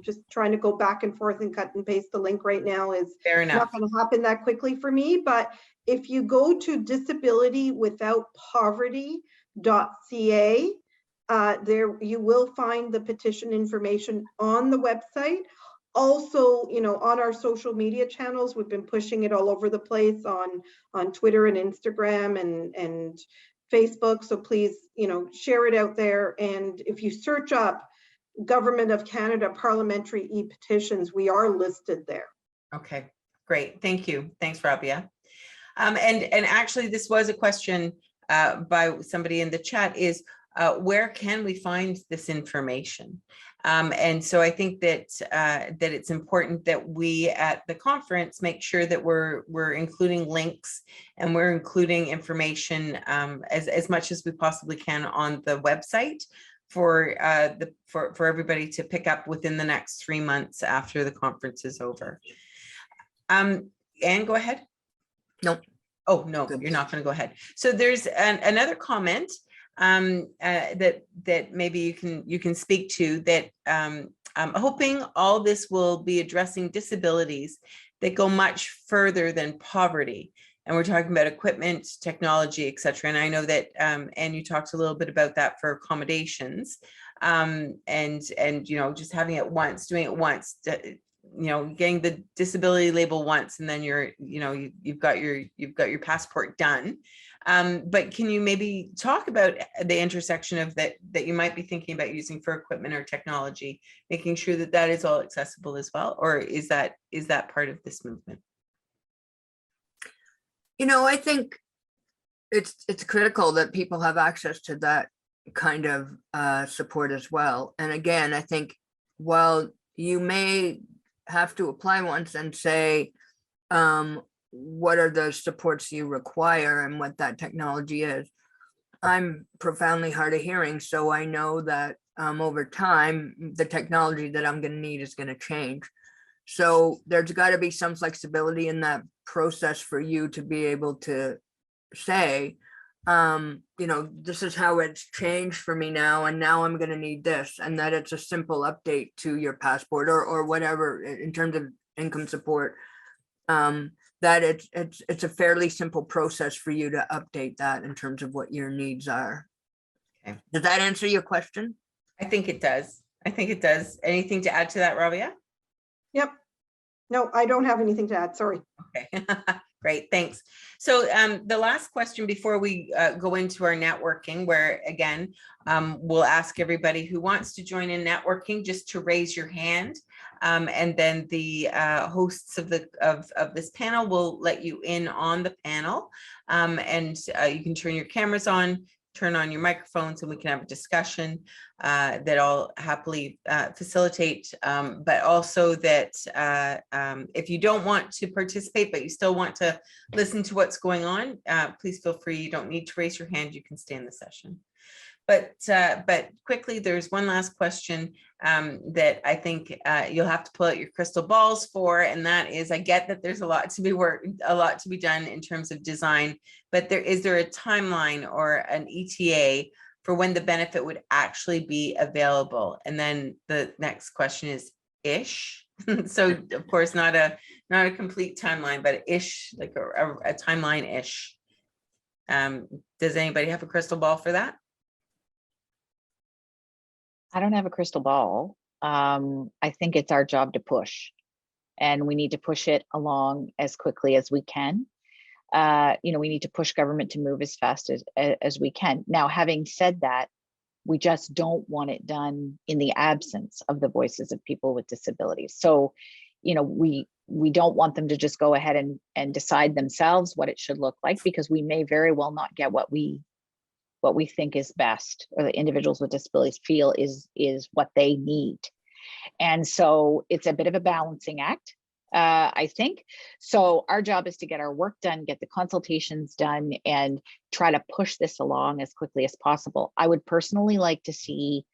just trying to go back and forth and cut and paste the link right now is Fair enough. Not going to happen that quickly for me. But if you go to disabilitywithoutpoverty.ca, There you will find the petition information on the website. Also, on our social media channels, we've been pushing it all over the place on Twitter and Instagram and Facebook. So please, share it out there. And if you search up Government of Canada Parliamentary e-petitions, we are listed there. Okay, great. Thank you. Thanks, Rabia. And actually, this was a question by somebody in the chat is, where can we find this information? And so I think that that it's important that we at the conference make sure that we're including links and we're including information as much as we possibly can on the website for everybody to pick up within the next 3 months after the conference is over. Anne, go ahead. Nope. Oh no, you're not going to go ahead. So there's another comment that maybe you can speak to, that I'm hoping all this will be addressing disabilities that go much further than poverty. And we're talking about equipment, technology, et cetera. And I know that, and you talked a little bit about that for accommodations, and just having it once, doing it once, getting the disability label once, and then you've got your passport done. But can you maybe talk about the intersection of that you might be thinking about using for equipment or technology, making sure that that is all accessible as well? Or is that part of this movement? I think it's critical that people have access to that kind of support as well. And again, I think while you may have to apply once and say, what are the supports you require and what that technology is. I'm profoundly hard of hearing, so I know that over time, the technology that I'm going to need is going to change. So there's got to be some flexibility in that process for you to be able to say, this is how it's changed for me now, and now I'm going to need this, and that it's a simple update to your passport or whatever in terms of income support. That it's a fairly simple process for you to update that in terms of what your needs are. Okay. Does that answer your question? I think it does. Anything to add to that, Rabia? Yep. No, I don't have anything to add. Sorry. Okay. Great, thanks. So the last question before we go into our networking, where again, we'll ask everybody who wants to join in networking just to raise your hand. And then the hosts of this panel will let you in on the panel. And you can turn your cameras on, turn on your microphones, and we can have a discussion that I'll happily facilitate, but also that if you don't want to participate, but you still want to listen to what's going on, please feel free. You don't need to raise your hand. You can stay in the session. But quickly, there's one last question that I think you'll have to pull out your crystal balls for, and that is, I get that there's a lot to be done in terms of design, but is there a timeline or an ETA for when the benefit would actually be available? And then the next question is ish. So of course, not a complete timeline, but ish, like a timeline ish. Does anybody have a crystal ball for that? I don't have a crystal ball. I think it's our job to push, and we need to push it along as quickly as we can. We need to push government to move as fast as we can. Now, having said that, we just don't want it done in the absence of the voices of people with disabilities. So, we don't want them to just go ahead and decide themselves what it should look like, because we may very well not get what we think is best, or the individuals with disabilities feel is what they need. And so it's a bit of a balancing act, I think. So our job is to get our work done, get the consultations done, and try to push this along as quickly as possible. I would personally like to see,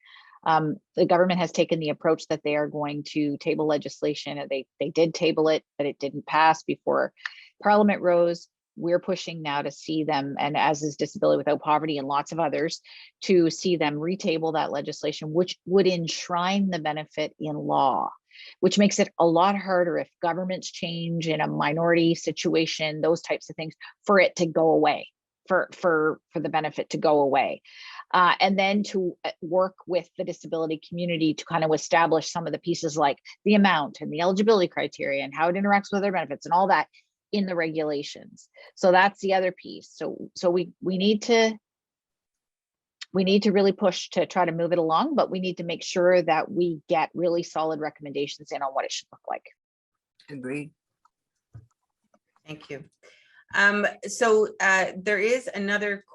the government has taken the approach that they are going to table legislation. They did table it, but it didn't pass before Parliament rose. We're pushing now to see them, and as is Disability Without Poverty and lots of others, to see them retable that legislation, which would enshrine the benefit in law, which makes it a lot harder if governments change in a minority situation, those types of things, for it to go away, for the benefit to go away. and then to work with the disability community to kind of establish some of the pieces like the amount and the eligibility criteria and how it interacts with their benefits and all that in the regulations. So that's the other piece. So we need to really push to try to move it along, but we need to make sure that we get really solid recommendations in on what it should look like. Agreed. Thank you. So there is another question.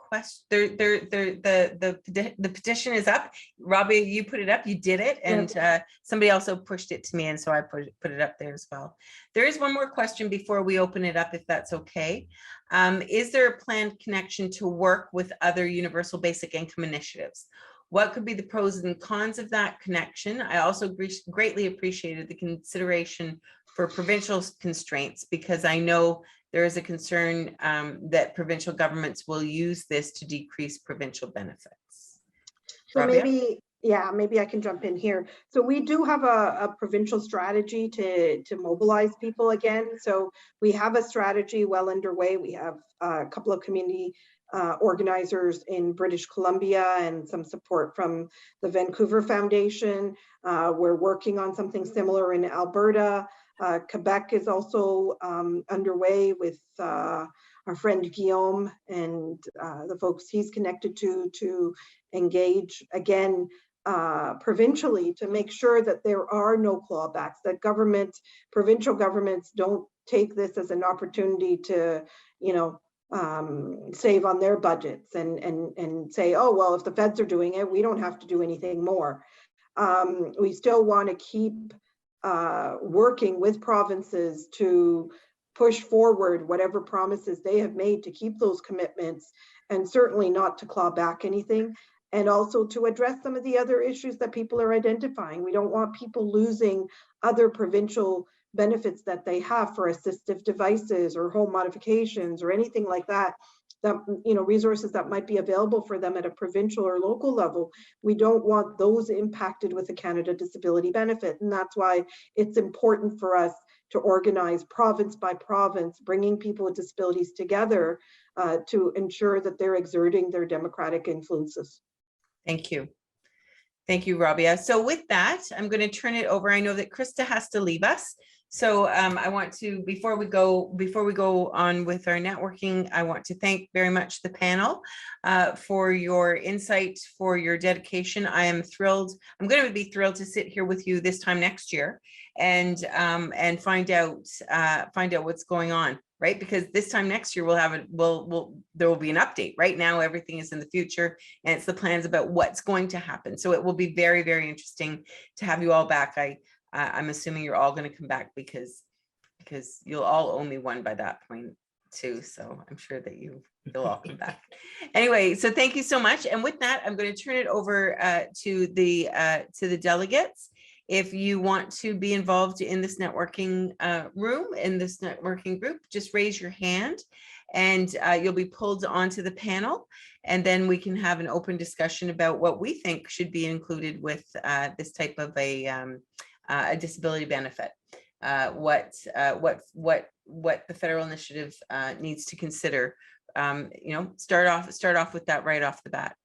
The petition is up. Rabia, you put it up. You did it, and somebody also pushed it to me, and so I put it up there as well. There is one more question before we open it up, if that's okay. Is there a planned connection to work with other universal basic income initiatives? What could be the pros and cons of that connection? I also greatly appreciated the consideration for provincial constraints, because I know there is a concern that provincial governments will use this to decrease provincial benefits. So Rabia? maybe I can jump in here. So we do have a provincial strategy to mobilize people again. So we have a strategy well underway. We have a couple of community organizers in British Columbia and some support from the Vancouver Foundation. We're working on something similar in Alberta. Quebec is also underway with our friend Guillaume and the folks he's connected to engage again provincially to make sure that there are no clawbacks, that provincial governments don't take this as an opportunity to, save on their budgets and say, oh, well, if the feds are doing it, we don't have to do anything more. We still want to keep working with provinces to push forward whatever promises they have made to keep those commitments, and certainly not to claw back anything, and also to address some of the other issues that people are identifying. We don't want people losing other provincial benefits that they have for assistive devices or home modifications or anything like that, resources that might be available for them at a provincial or local level. We don't want those impacted with the Canada Disability Benefit. And that's why it's important for us to organize province by province, bringing people with disabilities together to ensure that they're exerting their democratic influences. Thank you. Thank you, Rabia. So with that, I'm going to turn it over. I know that Krista has to leave us. So I want to, before we go on with our networking, I want to thank very much the panel for your insight, for your dedication. I am thrilled. I'm going to be thrilled to sit here with you this time next year and find out what's going on, right? Because this time next year there will be an update. Right now, everything is in the future, and it's the plans about what's going to happen. So it will be very, very interesting to have you all back. I'm assuming you're all going to come back because you'll all owe me one by that point too. So I'm sure that you'll all come back. Anyway, so thank you so much. And with that, I'm going to turn it over to the delegates. If you want to be involved in this networking room, in this networking group, just raise your hand and you'll be pulled onto the panel. And then we can have an open discussion about what we think should be included with this type of a disability benefit. What the federal initiative needs to consider. Start off with that right off the bat.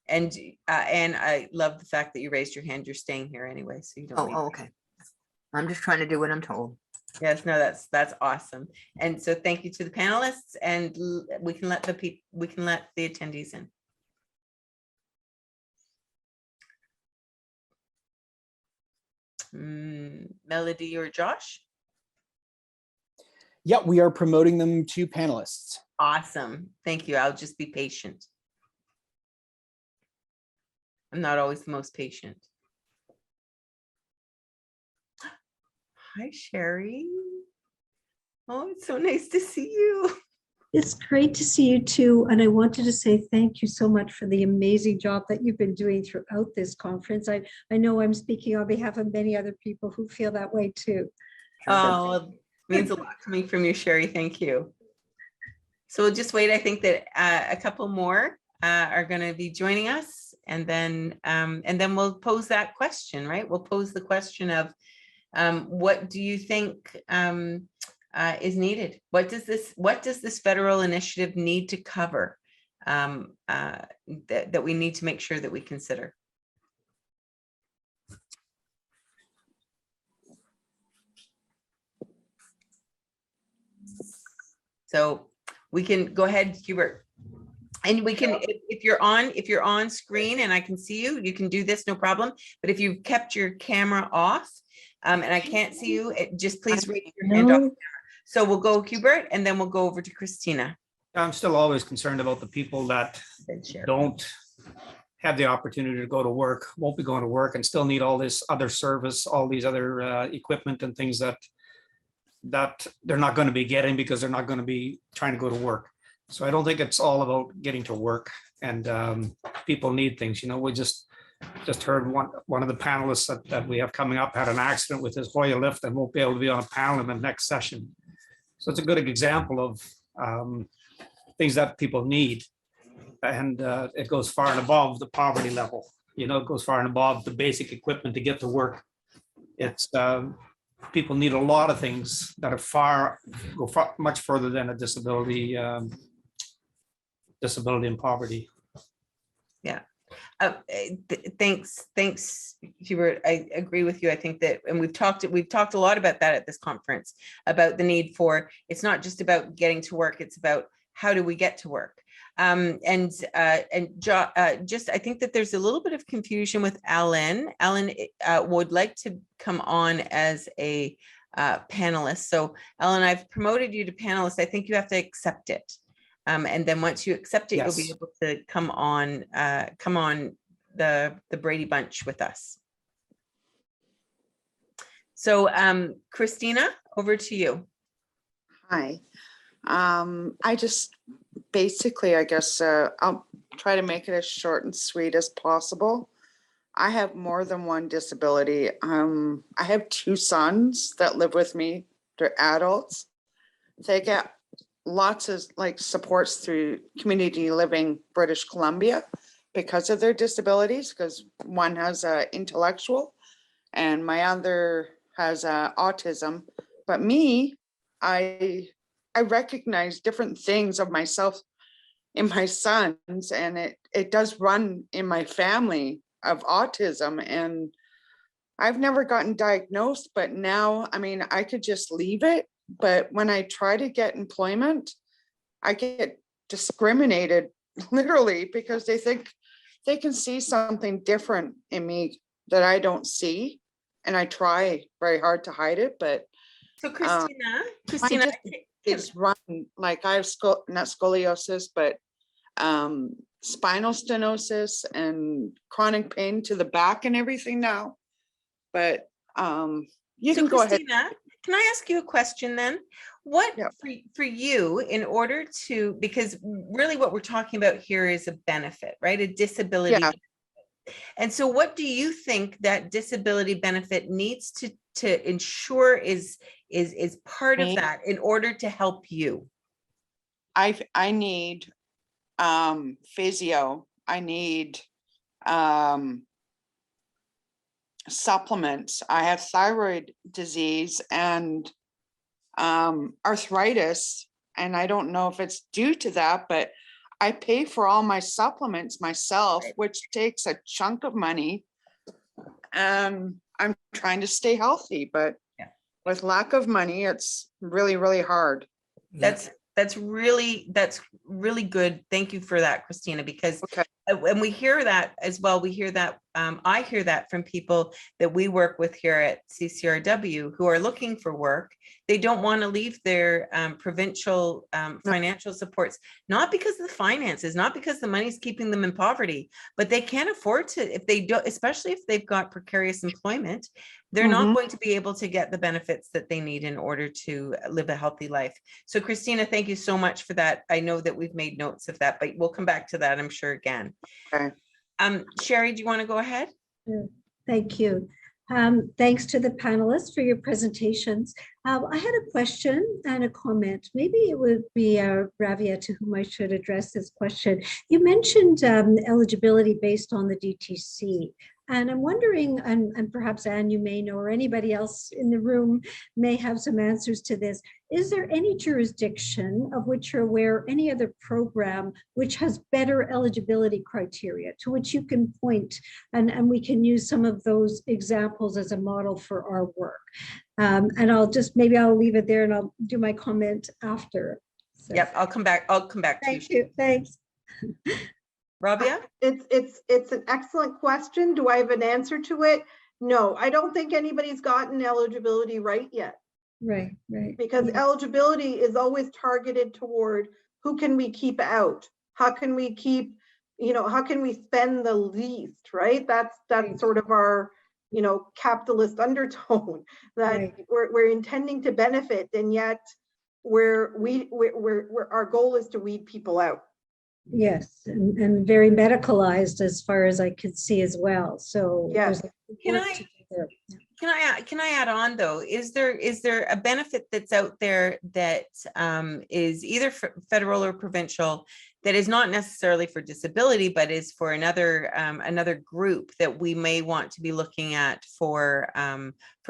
And I love the fact that you raised your hand. You're staying here anyway, so you don't. Oh, okay. I'm just trying to do what I'm told. Yes, no, that's awesome. And so thank you to the panelists, and we can let the attendees in. Melody or Josh? Yeah, we are promoting them to panelists. Awesome. Thank you. I'll just be patient. I'm not always the most patient. Hi, Sherry. Oh, it's so nice to see you. It's great to see you too. And I wanted to say thank you so much for the amazing job that you've been doing throughout this conference. I know I'm speaking on behalf of many other people who feel that way too. Oh, it means a lot coming from you, Sherry. Thank you. So we'll just wait. I think that a couple more are going to be joining us, and then we'll pose that question, right? We'll pose the question of what do you think is needed? What does this federal initiative need to cover? that we need to make sure that we consider. So we can go ahead, Hubert. And we can, if you're on screen and I can see you, you can do this, no problem. But if you've kept your camera off and I can't see you, just please raise your hand off camera. So we'll go Hubert and then we'll go over to Christina. I'm still always concerned about the people that don't have the opportunity to go to work, won't be going to work, and still need all this other service, all these other equipment and things that they're not going to be getting because they're not going to be trying to go to work. So I don't think it's all about getting to work, and people need things. You know, we just heard one of the panelists that we have coming up had an accident with his Hoya lift and won't be able to be on a panel in the next session. So it's a good example of things that people need. And it goes far and above the poverty level. You know, it goes far and above the basic equipment to get to work. It's people need a lot of things that are much further than a disability and poverty. Yeah. Thanks, Hubert. I agree with you. I think that, and we've talked a lot about that at this conference, about the need for, it's not just about getting to work, it's about how do we get to work. Just I think that there's a little bit of confusion with Alan. Alan would like to come on as a panelist. So Alan, I've promoted you to panelist. I think you have to accept it. And then once you accept it, Yes. you'll be able to come on the Brady Bunch with us. So Christina, over to you. Hi. I just basically, I guess, I'll try to make it as short and sweet as possible. I have more than one disability. I have 2 sons that live with me. They're adults. They get lots of supports through Community Living British Columbia because of their disabilities, because one has intellectual and my other has autism. But me, I recognize different things of myself in my sons, and it does run in my family of autism, and I've never gotten diagnosed, but now, I mean, I could just leave it, but when I try to get employment, I get discriminated literally because they think they can see something different in me that I don't see, and I try very hard to hide it, So Christina, it's run like I have not scoliosis, but spinal stenosis and chronic pain to the back and everything now. But you can go ahead. Christina, can I ask you a question then? What for you, in order to, because really what we're talking about here is a benefit, right? A disability. Yeah. And so what do you think that disability benefit needs to ensure is part of that in order to help you? I need physio. I need supplements. I have thyroid disease and arthritis, and I don't know if it's due to that, but I pay for all my supplements myself, which takes a chunk of money. And I'm trying to stay healthy, but with lack of money, it's really, really hard. That's really good. Thank you for that, Christina, because and we hear that as well. We hear that, I hear that from people that we work with here at CCRW who are looking for work. They don't want to leave their provincial financial supports, not because of the finances, not because the money is keeping them in poverty, but they can't afford to, if they don't, especially if they've got precarious employment, they're not going to be able to get the benefits that they need in order to live a healthy life. So Christina, thank you so much for that. I know that we've made notes of that, but we'll come back to that, I'm sure, again. Okay. Sherry, do you want to go ahead? Thank you. Thanks to the panelists for your presentations. I had a question and a comment. Maybe it would be Rabia to whom I should address this question. You mentioned eligibility based on the DTC. And I'm wondering, and perhaps Anne, you may know, or anybody else in the room may have some answers to this. Is there any jurisdiction of which you're aware, any other program which has better eligibility criteria to which you can point, and we can use some of those examples as a model for our work? And maybe I'll leave it there and I'll do my comment after. So, Yep, I'll come back to you. thank you, thanks. Rabia? It's an excellent question. Do I have an answer to it? No, I don't think anybody's gotten eligibility right yet. Right. Because eligibility is always targeted toward who can we keep out? How can we keep, how can we spend the least, right? That's Right. sort of our, capitalist undertone that Right. we're intending to benefit, and yet our goal is to weed people out. Yes, and very medicalized as far as I could see as well. So Yes. there's Can I add on though? Is there a benefit that's out there that is either federal or provincial that is not necessarily for disability, but is for another group that we may want to be looking at for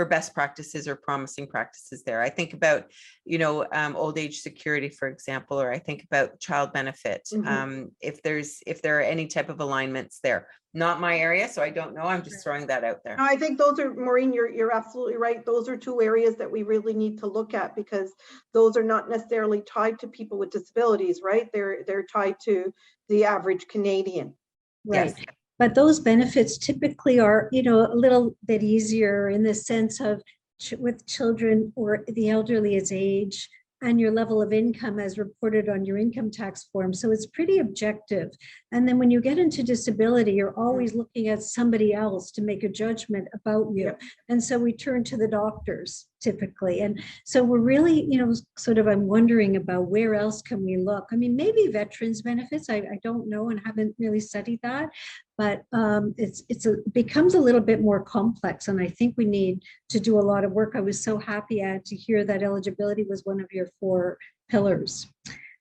best practices or promising practices there? I think about, old age security, for example, or I think about child benefit. If there are any type of alignments there. Not my area, so I don't know. I'm just throwing that out there. No, I think those are, Maureen, you're absolutely right. Those are two areas that we really need to look at, because those are not necessarily tied to people with disabilities, right? They're tied to the average Canadian. right. Yes. But those benefits typically are, a little bit easier in the sense of with children or the elderly as age and your level of income as reported on your income tax form. So it's pretty objective. And then when you get into disability, you're always looking at somebody else to make a judgment about you. Yep. And so we turn to the doctors typically. And so we're really, I'm wondering about where else can we look? I mean, maybe veterans benefits, I don't know and haven't really studied that, but it becomes a little bit more complex. And I think we need to do a lot of work. I was so happy to hear that eligibility was one of your 4 pillars.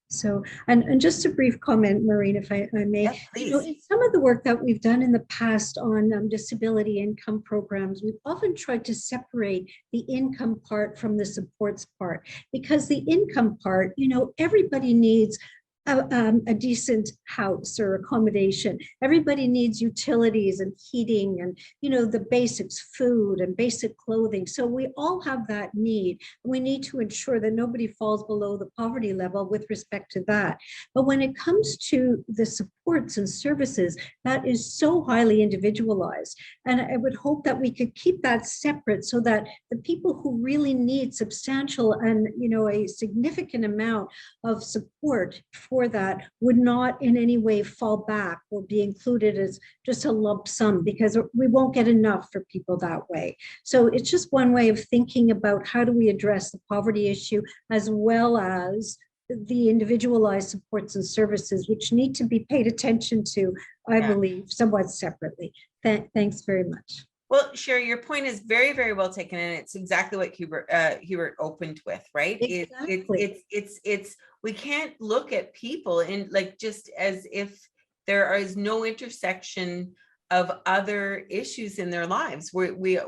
So, and just a brief comment, Maureen, if I may. Yes, please. In some of the work that we've done in the past on disability income programs, we've often tried to separate the income part from the supports part, because the income part, everybody needs a decent house or accommodation. Everybody needs utilities and heating and, the basics, food and basic clothing. So we all have that need. We need to ensure that nobody falls below the poverty level with respect to that. But when it comes to the supports and services, that is so highly individualized. And I would hope that we could keep that separate so that the people who really need substantial and, a significant amount of support for that would not in any way fall back or be included as just a lump sum, because we won't get enough for people that way. So it's just one way of thinking about how do we address the poverty issue, as well as the individualized supports and services, which need to be paid attention to, I believe, somewhat separately. Thanks very much. Well, Sherry, your point is very, very well taken, and it's exactly what Hubert opened with, right? Exactly. It's we can't look at people in just as if there is no intersection of other issues in their lives. We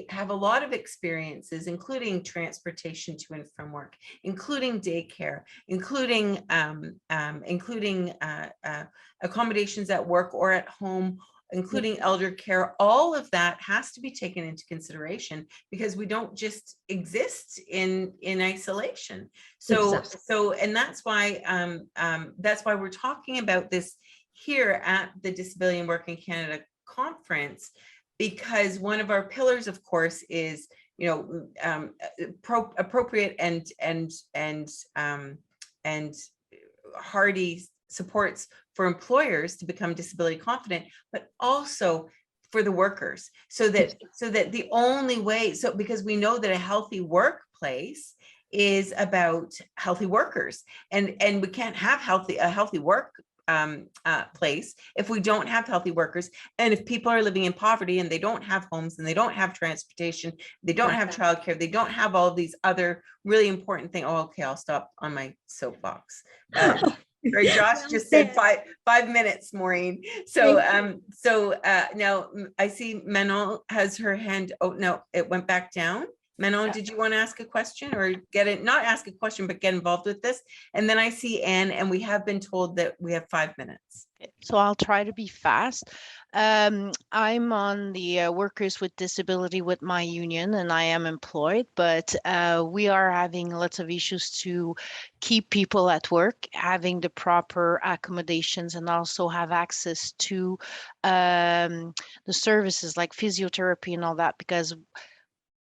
have a lot of experiences, including transportation to and from work, including daycare, including accommodations at work or at home, including elder care. All of that has to be taken into consideration, because we don't just exist in isolation. So and that's why we're talking about this here at the Disability and Work in Canada conference, because one of our pillars, of course, is appropriate and hardy supports for employers to become disability confident, but also for the workers, so that the only way, because we know that a healthy workplace is about healthy workers, and we can't have a healthy work place if we don't have healthy workers, and if people are living in poverty and they don't have homes and they don't have transportation, they don't have childcare, they don't have all of these other really important things. Oh, okay, I'll stop on my soapbox. Or Josh Well just said said. 5 minutes, Maureen. So, Thank now I see Manon has her hand. Oh, no, it went back down. Manon, did you want to ask a question or not ask a question, but get involved with this? And then I see Anne, and we have been told that we have 5 minutes. So I'll try to be fast. I'm on the workers with disability with my union, and I am employed, but we are having lots of issues to keep people at work, having the proper accommodations, and also have access to the services like physiotherapy and all that, because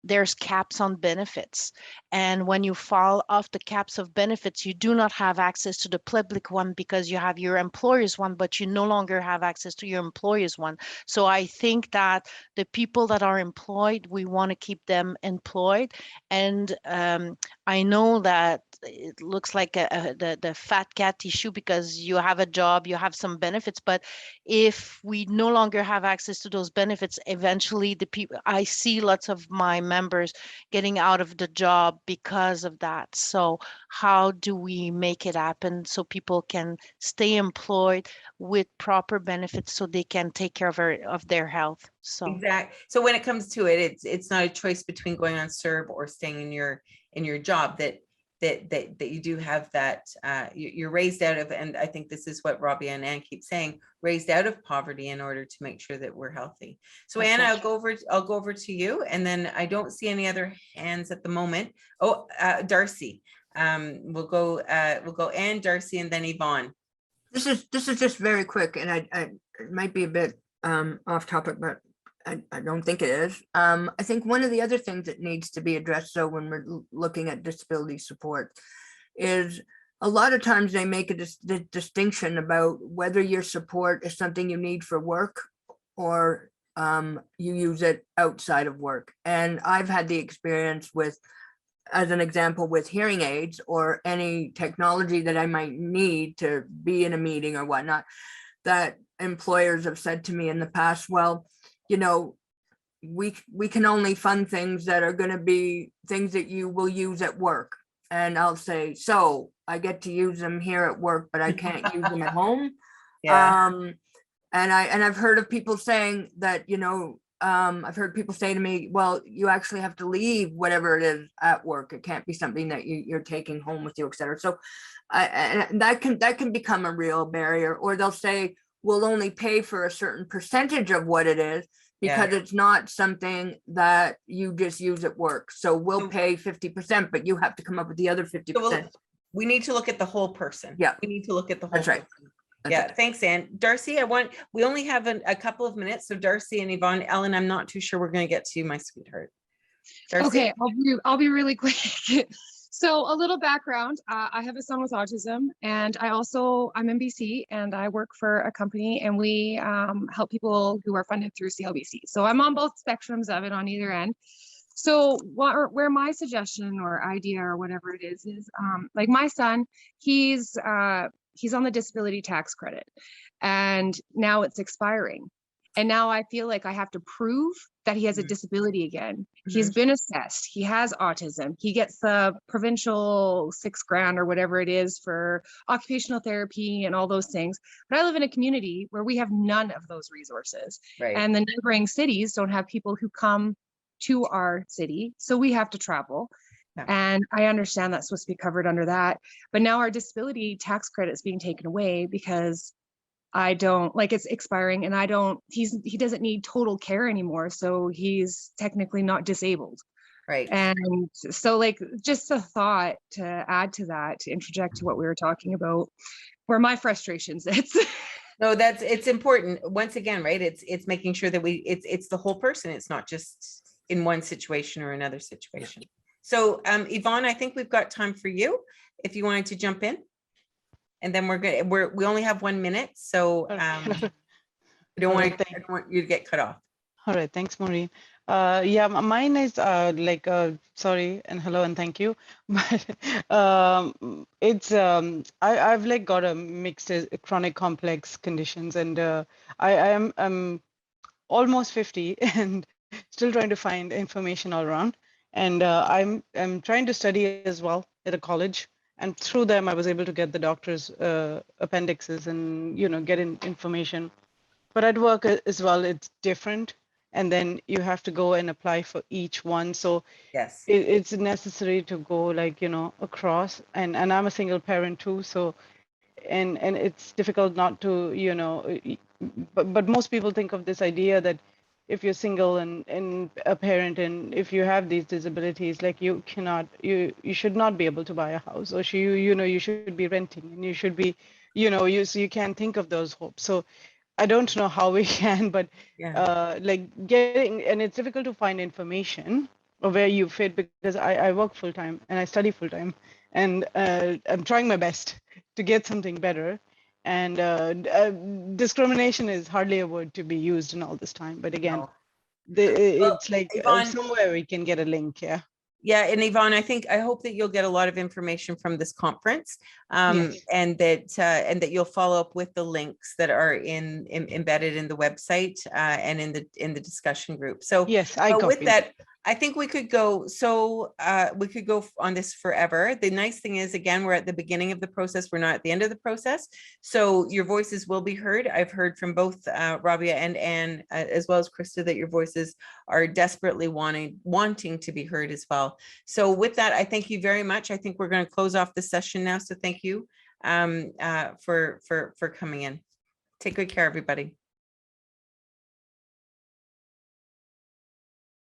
there's caps on benefits. And when you fall off the caps of benefits, you do not have access to the public one because you have your employer's one, but you no longer have access to your employer's one. So I think that the people that are employed, we want to keep them employed. And I know that it looks like the fat cat issue because you have a job, you have some benefits, but if we no longer have access to those benefits, eventually the people, I see lots of my members getting out of the job because of that. So how do we make it happen so people can stay employed with proper benefits so they can take care of their health? So exactly. So when it comes to it, it's not a choice between going on CERB or staying in your job, that you do have that, you're raised out of, and I think this is what Rabia and Anne keep saying, raised out of poverty in order to make sure that we're healthy. So That's Anna, right. I'll go over to you, and then I don't see any other hands at the moment. Oh, Darcy. We'll go Anne, Darcy, and then Yvonne. This is just very quick, and I it might be a bit off topic, but I don't think it is. I think one of the other things that needs to be addressed, so when we're looking at disability support, is a lot of times they make a distinction about whether your support is something you need for work or you use it outside of work. And I've had the experience with, as an example, with hearing aids or any technology that I might need to be in a meeting or whatnot, that employers have said to me in the past, well, you know, we can only fund things that are going to be things that you will use at work. And I'll say, so I get to use them here at work, but I can't use them at home. Yeah. And I've heard of people saying that, you know, I've heard people say to me, well, you actually have to leave whatever it is at work. It can't be something that you're taking home with you, et cetera. So and that can become a real barrier. Or they'll say, we'll only pay for a certain percentage of what it is because it's not something that you just use at work. So we'll pay 50%, but you have to come up with the other 50%. We need to look at the whole person. Yeah. We need to look at the whole That's right. person. Yeah, thanks, Anne. Darcy, we only have a couple of minutes. So Darcy and Yvonne, Ellen, I'm not too sure we're going to get to you, my sweetheart. Darcy? Okay, I'll be really quick. So a little background, I have a son with autism, and I'm in BC, and I work for a company, and we help people who are funded through CLBC. So I'm on both spectrums of it on either end. So where my suggestion or idea or whatever it is like my son, he's on the disability tax credit, and now it's expiring. And now I feel like I have to prove that he has a disability again. He's been assessed. He has autism. He gets the provincial $6,000 or whatever it is for occupational therapy and all those things. But I live in a community where we have none of those resources. Right. And the neighboring cities don't have people who come to our city. So we have to travel. Yeah. And I understand that's supposed to be covered under that. But now our disability tax credit is being taken away because I don't, like, it's expiring, and he doesn't need total care anymore. So he's technically not disabled. Right. And so, like, just a thought to add to that, to interject to what we were talking about, where my frustration sits. No, it's important. Once again, right? It's making sure that it's the whole person. It's not just in one situation or another situation. So Yvonne, I think we've got time for you if you wanted to jump in. And then we only have 1 minute, so I don't want you to get cut off. All right, thanks, Maureen. Yeah, mine is sorry and hello and thank you, but it's I've like got a mixed chronic complex conditions, and I'm almost 50 and still trying to find information all around, and I'm trying to study as well at a college. And through them, I was able to get the doctor's appendixes and, get information. But at work as well, it's different. And then you have to go and apply for each one. So Yes. it's necessary to go across. And I'm a single parent too. So, and it's difficult not to, but most people think of this idea that if you're single and a parent, and if you have these disabilities, like you should not be able to buy a house, or you should be renting, and you should be, so you can't think of those hopes. So I don't know how we can, but and it's difficult to find information of where you fit, because I work full time and I study full time, and I'm trying my best to get something better. And discrimination is hardly a word to be used in all this time. But again, No. it's like Yvonne, somewhere we can get a link. Yeah. Yeah, and Yvonne, I hope that you'll get a lot of information from this conference, Yes. and that you'll follow up with the links that are embedded in the website and in the discussion group. So yes, I with copied. that, I think we could go. So we could go on this forever. The nice thing is, again, we're at the beginning of the process. We're not at the end of the process. So your voices will be heard. I've heard from both Rabia and Anne, as well as Krista, that your voices are desperately wanting to be heard as well. So with that, I thank you very much. I think we're going to close off the session now. So thank you for coming in. Take good care, everybody.